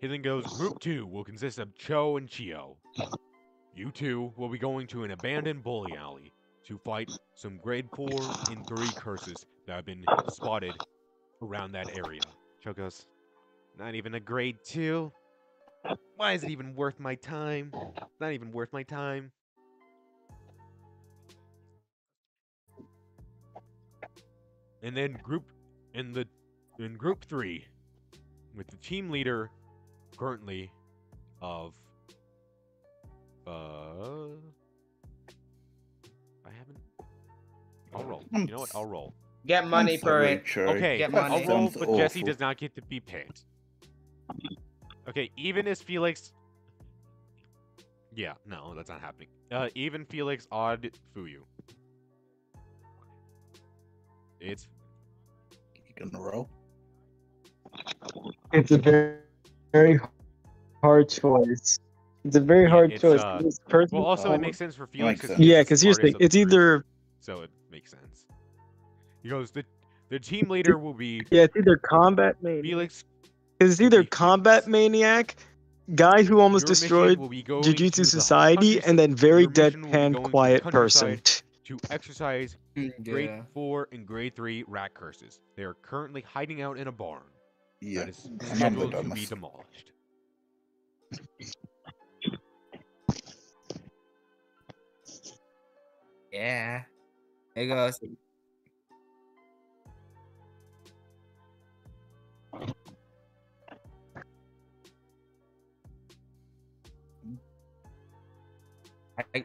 He then goes, Group 2 will consist of Cho and Chio. You two will be going to an abandoned bowling alley to fight some grade 4 and 3 curses that have been spotted around that area. Cho goes, not even a grade 2? Why is it even worth my time? It's not even worth my time. And then in group 3, with the team leader currently of I haven't. I'll roll. You know what? I'll roll. Get money for sorry, it. Cho. Okay, Get I'll money. roll, Sounds but Jesse awful. does not get to be picked. Okay, even as Felix. Yeah, no, that's not happening. Even Felix, odd Fuyu. It's You gonna roll? It's a very hard choice. It's a very Yeah, hard it's, choice. This person, well. Also, it makes sense for Felix. Makes 'cause sense. he's yeah, the because here's the thing. smartest It's of the group, either so it makes sense. He goes. The team leader will be it's either combat maniac. Felix. Because it's will either be combat Felix. maniac, guy who almost Your mission destroyed will be going to Jujutsu the Society, and then very your mission will be deadpan, going to the quiet person. countryside to exercise grade Yeah. 4 and grade 3 rat curses. They are currently hiding out in a barn Yeah. that is And I'm the scheduled to be dumbest. demolished. Yeah. There goes. I,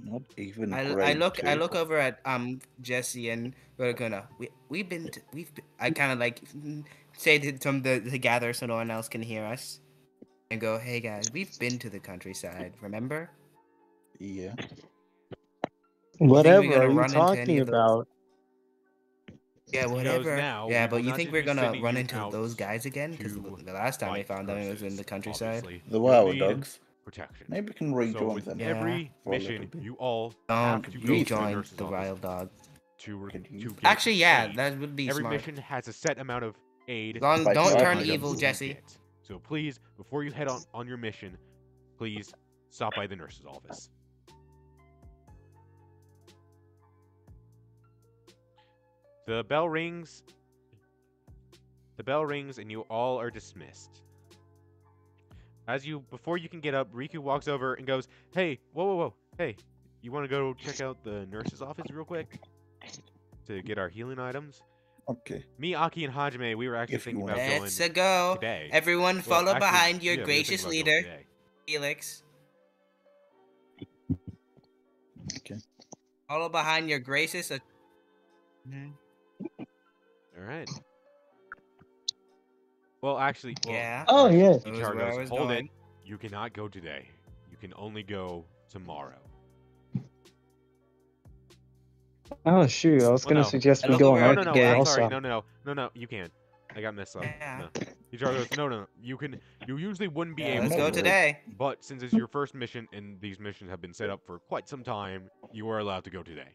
Not even I grade look 2. over at Jesse and we're gonna I kind of like say to them to gather so no one else can hear us and go, hey guys, we've been to the countryside, remember? Yeah. Whatever gonna are you run into any talking of those? about? Yeah, He goes, whatever. "Now, Yeah, we but will you not think just we're be gonna sending run you into out those guys again? Because to the last time we fight found them it was in curses, the countryside. obviously. The You'll wild need dogs. protection. Maybe we can So rejoin with them. Yeah. every For a little mission, bit. you all Don't have to go to the rejoin nurse's the office wild dog. to Could you? get Actually, yeah, aid. that would be Every smart. mission has a set amount of aid. Don't Like don't five turn items. evil, you Jesse. get. So please, before you head on your mission, please stop by the nurse's office. The bell rings. The bell rings and you all are dismissed. Before you can get up, Riku walks over and goes, "Hey, whoa. Hey, you want to go check out the nurse's office real quick to get our healing items?" Okay. Me, Aki, and Hajime, we were actually If you thinking want. about going Let's go. today. Everyone, Well, follow actually, behind your yeah, we were thinking gracious about going leader, today. Felix. Okay. Follow behind your gracious. Mhm. All right. Well, actually, Yeah. Oh yeah. That was Ichar where I goes, was "Hold it. going. You cannot go today. You can only go tomorrow." Oh shoot! I was Well, gonna no. suggest we Look go over on at Earth the No, Day I'm guy. sorry. also. No, you can't. I got messed up. Yeah. No. Ichar goes, no. You usually wouldn't be Yeah, able let's to. go today. But since it's your first mission and these missions have been set up for quite some time, you are allowed to go today.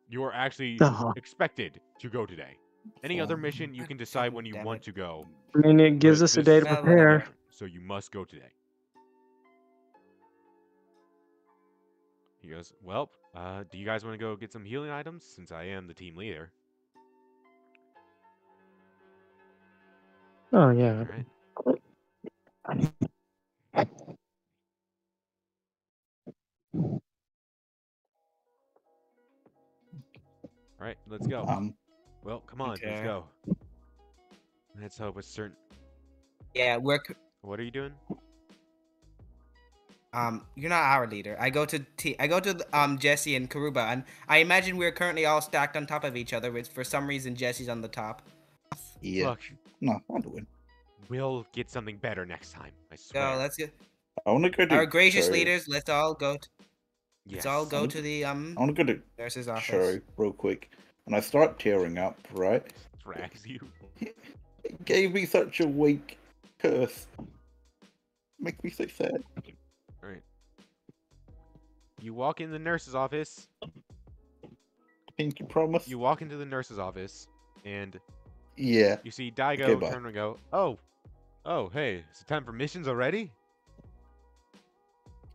You are actually Uh-huh. expected to go today. Any other mission, you can decide when you Damn want it. to go. I mean, it gives But us a this day is to Well, something whatever. prepare. different, so you must go today. He goes, "Well, do you guys want to go get some healing items since I am the team leader?" Oh yeah. All right. All right, let's go. Well, come on, let's Okay. go. Let's hope it's certain. Yeah, What are you doing? you're not our leader. I go to Jesse and Karuba, and I imagine we're currently all stacked on top of each other. Which for some reason Jesse's on the top. Yeah. Look, No, I'll do it. we'll get something better next time. I So swear. let's get I want to go to our gracious show. leaders. Let's all go. Yes. Let's all go to the I want to go to nurse's office. show real quick, and I start tearing up. Right? Drags you. It gave me such a weak curse. Makes me so sad. All right. You walk in the nurse's office. Pinky promise. You walk into the nurse's office, and Yeah. you see Daigo Okay, bye. turn and go, "Oh, hey, it's time for missions already?"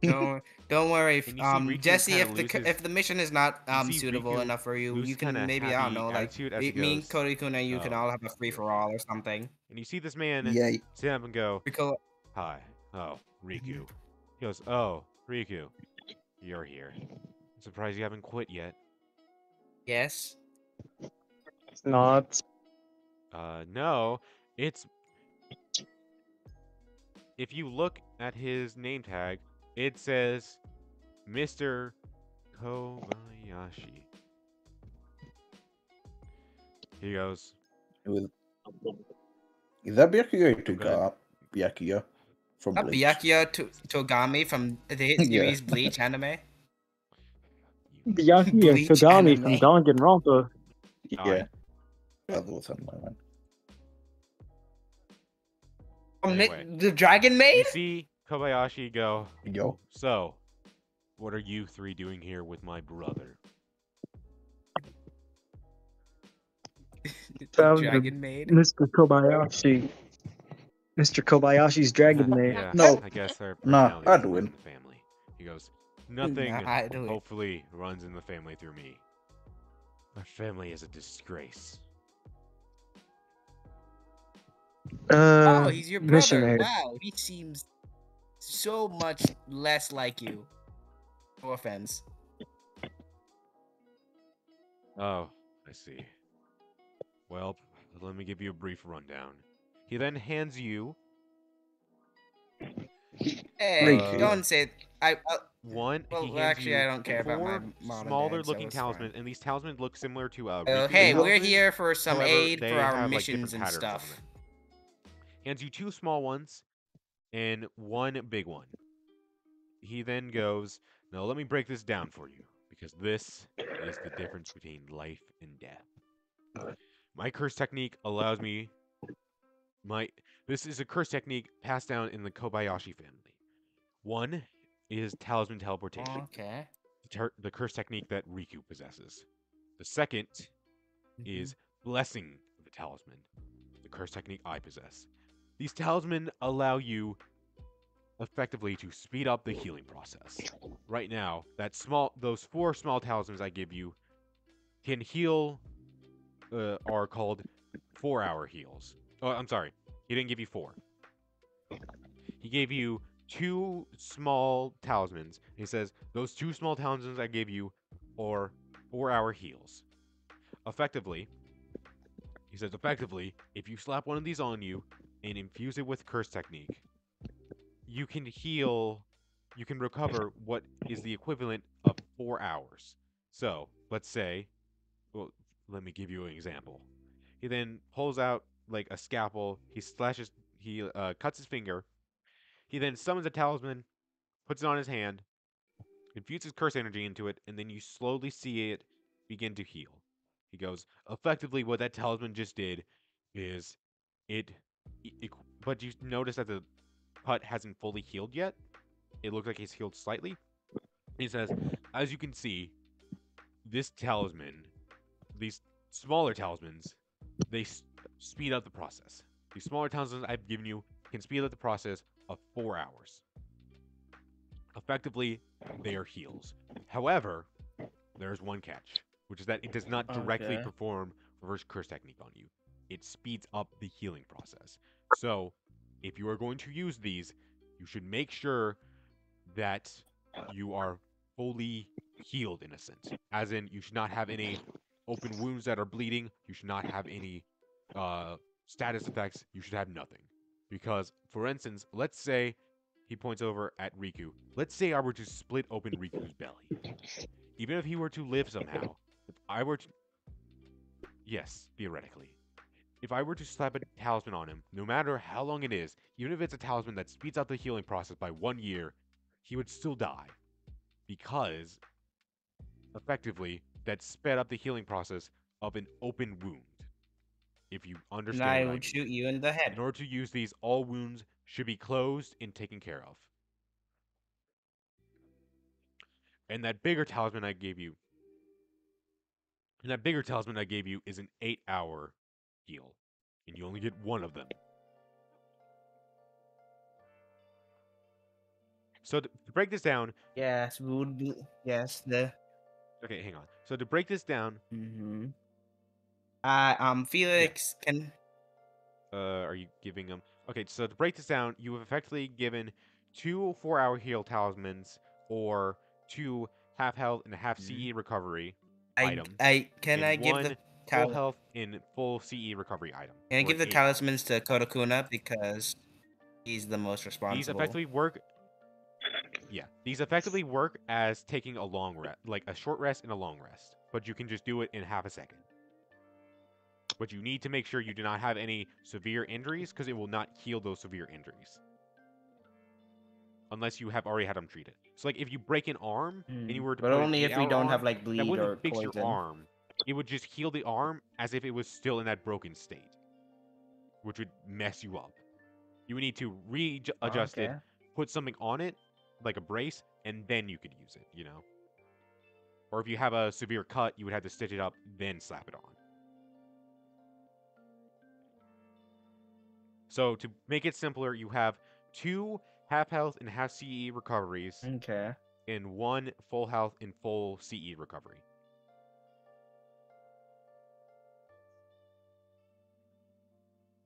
Don't worry. And you see Riku Jesse, kinda lose his- if the mission is not you see suitable Riku enough for you, lose you can kinda maybe I don't happy know, like attitude as he me and goes, Cody and you can "Oh, all have a free for all or something. And you see this man Yay. stand up and go, Because "Hi. Oh, Riku." He goes, "Oh, Riku, you're here. I'm surprised you haven't quit yet." yes. It's not. No, it's... If you look at his name tag, it says Mr. Kobayashi. He goes, Is that Byakuya Go ahead. Byakuya from Not Bleach? Byakuya Togami from the hit Yeah. series Bleach anime. Byakuya Bleach Togami from anime. Danganronpa. Yeah. That was something like that. Anyway. The Dragon You Maid? see Kobayashi go, Yo. "So, what are you three doing here with my brother?" The Found Dragon Maid? Mr. Kobayashi. Mr. Kobayashi's Dragon Maid. Yeah, No. I guess our Nah, personalities I run do in it. the family. He goes, "Nothing, Nah, I do it. hopefully, runs in the family through me. Our family is a disgrace." Oh, he's your brother. missionary. Wow, he seems so much less like you. No offense. Oh, I see. Well, let me give you a brief rundown. He then hands you Hey, Riku. don't say one. well, He hands actually, you I don't care about my four mom and smaller dad, so looking it's fine. talismans, and these talismans look similar to Hey, we're talismans. here for some However, aid they for our have, like, missions different and patterns on stuff. them. Hands you two small ones and one big one. He then goes, "Now let me break this down for you, because this is the difference between life and death. My curse technique allows me this is a curse technique passed down in the Kobayashi family. One is talisman teleportation, Okay. the curse technique that Riku possesses. The second is blessing the talisman, the curse technique I possess. These talisman allow you effectively to speed up the healing process. Right now, those 4 small talismans I give you can heal, are called 4-hour heals. Oh, I'm sorry, he didn't give you 4. He gave you 2 small talismans. He says those 2 small talismans I gave you are 4-hour heals. Effectively, he says effectively, if you slap one of these on you and infuse it with curse technique, you can heal, you can recover what is the equivalent of 4 hours. So, let's say, well, let me give you an example. He then pulls out like a scalpel, he cuts his finger, he then summons a talisman, puts it on his hand, infuses curse energy into it, and then you slowly see it begin to heal. He goes, effectively, what that talisman just did is it, but you notice that the cut hasn't fully healed yet. It looks like he's healed slightly. He says, as you can see, this talisman, these smaller talismans, they speed up the process. These smaller talismans I've given you can speed up the process of 4 hours. Effectively, they are heals. However, there's one catch, which is that it does not directly Okay. perform reverse curse technique on you. It speeds up the healing process. So, if you are going to use these, you should make sure that you are fully healed in a sense. As in, you should not have any open wounds that are bleeding. You should not have any status effects. You should have nothing. Because, for instance, let's say he points over at Riku. Let's say I were to split open Riku's belly. Even if he were to live somehow, if I were to. Yes, theoretically. If I were to slap a talisman on him, no matter how long it is, even if it's a talisman that speeds up the healing process by 1 year, he would still die. Because, effectively, that sped up the healing process of an open wound. If you And understand I what I would mean. shoot you in the In head. order to use these, all wounds should be closed and taken care of. And that bigger talisman I gave you. And that bigger talisman I gave you is an 8-hour heal. And you only get one of them. So to break this down. Yes, we would be. Yes, the. Okay, hang on. So to break this down. Yeah. Felix can. Are you giving them? Okay, so to break this down, you have effectively given 2 4-hour heal talismans or 2 half health and half CE recovery item, Can I and give the 1 full health and full CE recovery item. Can I For give the 8 hours. talismans to Kodakuna because he's the most These responsible. effectively work. Yeah, these effectively work as taking a long rest, like a short rest and a long rest, but you can just do it in half a second. But you need to make sure you do not have any severe injuries because it will not heal those severe injuries. Unless you have already had them treated. So like if you break an arm and you were to But put an only if we 8-hour don't arm, have like that bleed wouldn't or fix your poison. arm. It would just heal the arm as if it was still in that broken state. Which would mess you up. You would need to readjust it, put something on it, like a brace, and then you could use it, you know? Or if you have a severe cut, you would have to stitch it up, then slap it on. So to make it simpler, you have 2 half health and half CE recoveries. Okay. And 1 full health and full CE recovery.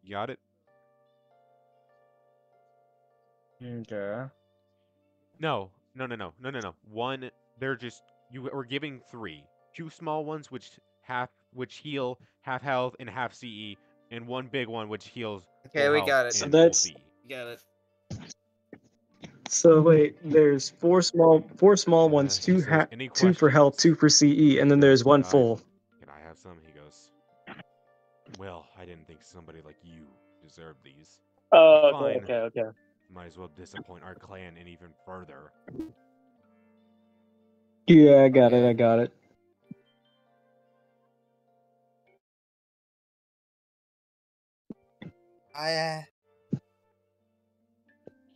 You got it? Okay. No. One, they're just we're giving 3. 2 small ones which heal half health and half CE, and 1 big one which heals Okay, full we health got it. So and full that's CE. Got it. so wait. There's four small ones, He says, any two for health, questions? 2 for CE, and then He goes, there's one full. Can I have some? He goes, well, I didn't think somebody like you deserved these. Oh, Fine. okay. Might as well disappoint our clan and even further. Yeah, I got it. I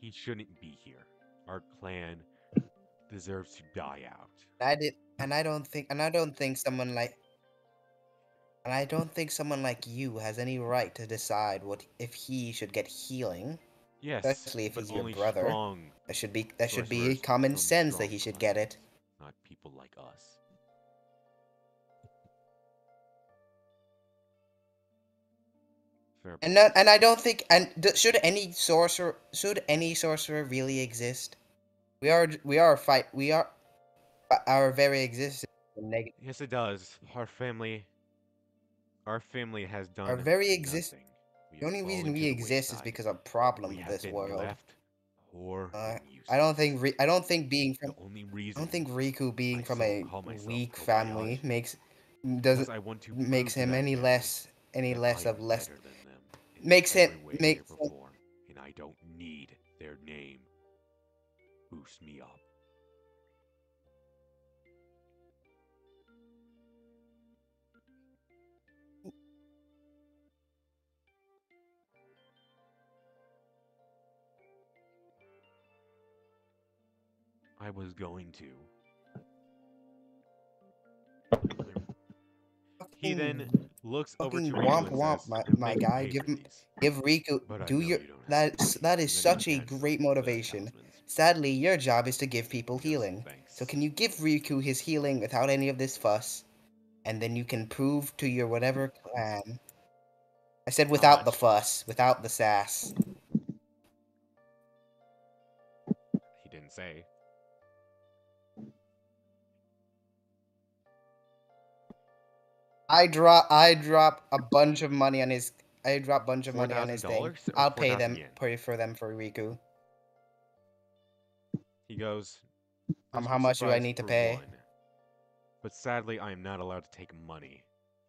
He shouldn't be here. our clan deserves to die out. I don't think someone like. And I don't think someone like you has any right to decide what if he should get healing, Yes, especially if but he's your only brother. strong That should be sorcerers common from sense that strong he should get it. clans, not people like us. Fair point. And I don't think should any sorcerer really exist? We are our very existence is negative. Yes, it does. Our family has Our done very exist. nothing. We The have only reason fallen we to the exist is wayside. because of problem We of have this been world. left poor and I don't useless. think I don't think The only I don't reason think Riku being I from so a call myself weak family Kobayage is because doesn't I want to makes prove to him that family any that I less am of less better than them in makes him every way, shape, makes or him, form, and I don't need their name. Boost me up. I was going to. He then looks over to fucking Riku womp and womp says, my "Make me guy. pay for these." Give Riku But I do know your you don't have the money. that is And then he such a hands great the motivation. talismans. Sadly, your job is to give people He goes, healing. So "Thanks." can you give Riku his healing without any of this fuss? And then you can prove to your whatever clan. I said How without the much? fuss, without the sass. He didn't say. I drop a bunch of money on his I drop a bunch of Four money on thousand his thing. dollars or I'll 4,000 yen. pay for them for Riku. He goes, "This How would much do I suffice need to for pay? one, but sadly, I am not allowed to take money,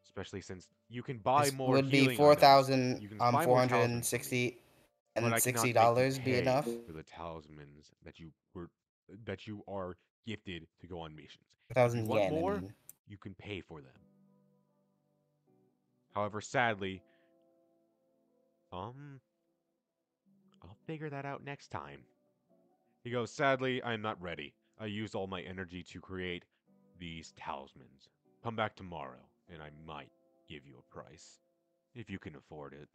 especially since you can buy This more would be healing items. You can buy more four hundred talismans and for me, sixty but and I cannot sixty make you dollars be pay enough? for the talismans that you are gifted to go on missions. If you 1,000 want yen, I more, mean. you can pay for them. However, sadly, um, I'll figure that out next time." He goes, "Sadly, I am not ready. I used all my energy to create these talismans. Come back tomorrow, and I might give you a price, if you can afford it."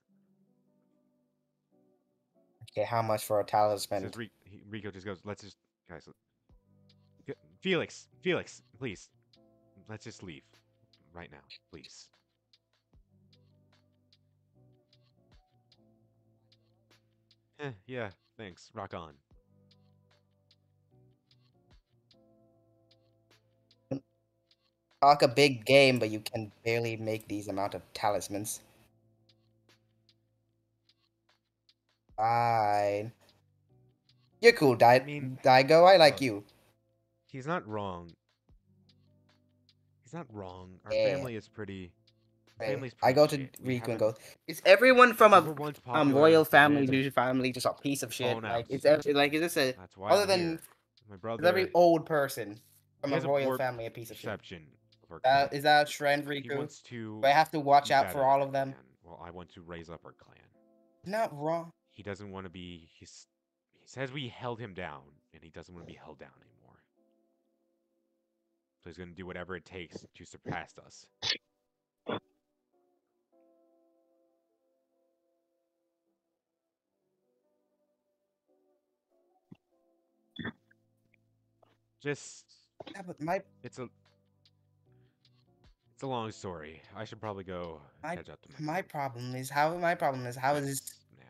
Okay, how much for a He talisman? says, Rico just goes, "Let's just, guys, Felix, please, let's just leave right now, please." Yeah, thanks, rock on. Talk a big game, but you can barely make these amount of talismans. Fine. You're cool, I mean, Daigo. I like look, you. he's not wrong. He's not wrong. Our Yeah. family is pretty. Our Hey, family's I pretty go to shit. We Riku and haven't. go. Is everyone from We a were once popular, royal but family, then Juju family, just a piece of shit? fallen Like, out. is this a That's why other I'm than here. My is every brother, old person he from a has a royal poor family a piece of shit? perception of our clan. Is that a trend, He Riku? wants to Do I have to watch keep out at for it as all our of them? clan, while I want to raise up our clan. Not wrong. He doesn't want to be. He says we held him down, and he doesn't want to be held down anymore. So he's going to do whatever it takes to surpass us. Just, Yeah, but it's a it's a long story. I should probably go catch up to my my clan. problem is how is this Thanks, man.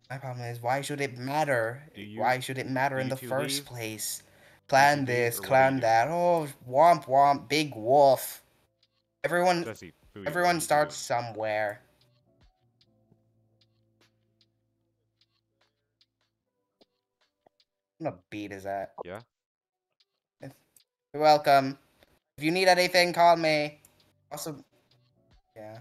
my problem is why should it matter? Do you Why should it matter do in you the two first leave? place? Do you two Plan leave, this, or what are you clan doing? that. Oh, womp womp, big wolf. Everyone Jesse, Fuyo, what are everyone you two starts doing? somewhere. I'm gonna beat his ass. Yeah? You're welcome. If you need anything, call me. Also, yeah.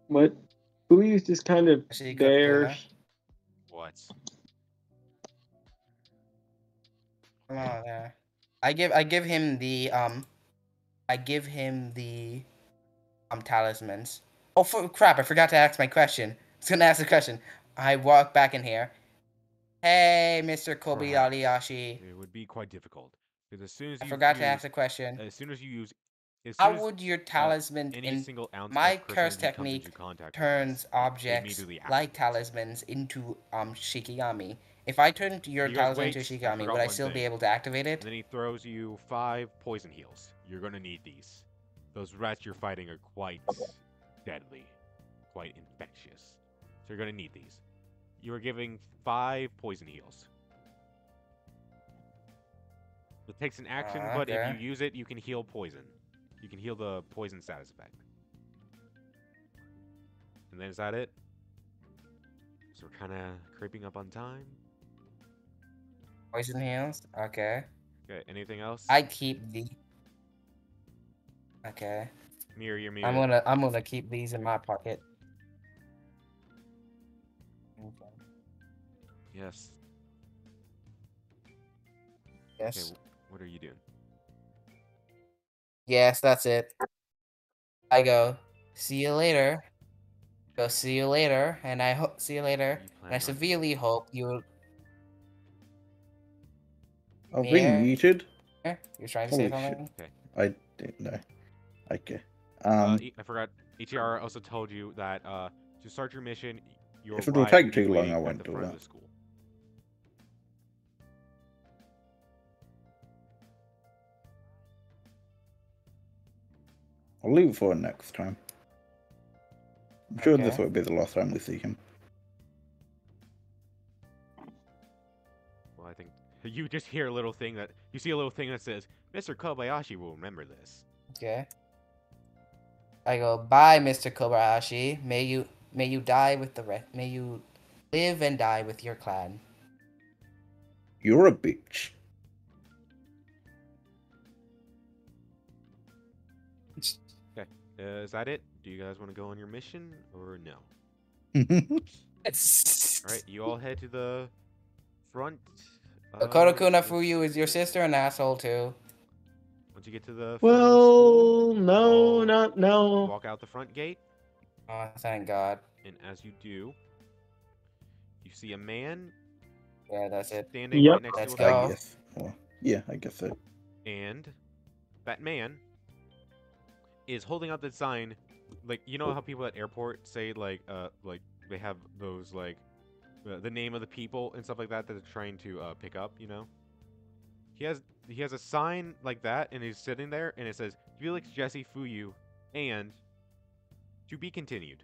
What? Fuyu's just kind of Actually, there. Kakuna. What? Come on there. I give him the talismans. Oh, crap! I forgot to ask my question. I was gonna ask the question. I walk back in here. Hey, Mr. Perhaps Kobayashi. it would be quite difficult because I forgot to ask the question. as soon as you use, as soon How as would your talisman any in single ounce my of Chris curse energy comes into technique contact with turns this, it objects immediately like activates. talismans into Shikigami. If I turned your He goes, talisman into wait, I Shikigami, forgot would I one still be thing. able to activate And it? then he throws you 5 poison heals. You're gonna need these. Those rats you're fighting are quite deadly, quite infectious. So you're gonna need these. You are giving 5 poison heals. It takes an action, but if you Okay. use it, you can heal poison. You can heal the poison status effect. And then is that it? So we're kind of creeping up on time. Poison heals? Okay. Okay, anything else? I keep the. Okay. Mirror, you're I'm muted. gonna keep these in my pocket. Okay. Yes. Yes. Okay, what are you doing? Yes, that's it. I go. See you later. Go. See you later, and I hope. See you What later, are you and I planning on doing? severely hope you. I've been Mir. muted. You're trying to say Holy shit. something? Okay. I didn't know. Okay. I forgot. HER also told you that to start your mission, your If it'll ride will take be too long, waiting I at won't the do front of that. the school. I'll leave it for next time. I'm sure this Okay. won't be the last time we see him. Well, I think you just hear a little thing that you see a little thing that says, "Mr. Kobayashi will remember this." Okay. I go. Bye, Mr. Kobayashi. May you die with the rest. May you live and die with your clan. You're a bitch. Okay. Is that it? Do you guys want to go on your mission or no? All right. You all head to the front. Kodokuna The Fuyu, is your sister an asshole too? Once you get to the front of the school, Well, no, all not no. walk out the front gate, Oh, thank God. and as you do, you see a man Yeah, that's it. standing Yep. right next Let's to a I go. car, guess. Well, yeah, I guess so. and that man is holding up the sign, like you know how people at airport say like they have those like the name of the people and stuff like that that they're trying to pick up, you know. He has a sign like that, and he's sitting there, and it says Felix Jesse Fuyu, and to be continued.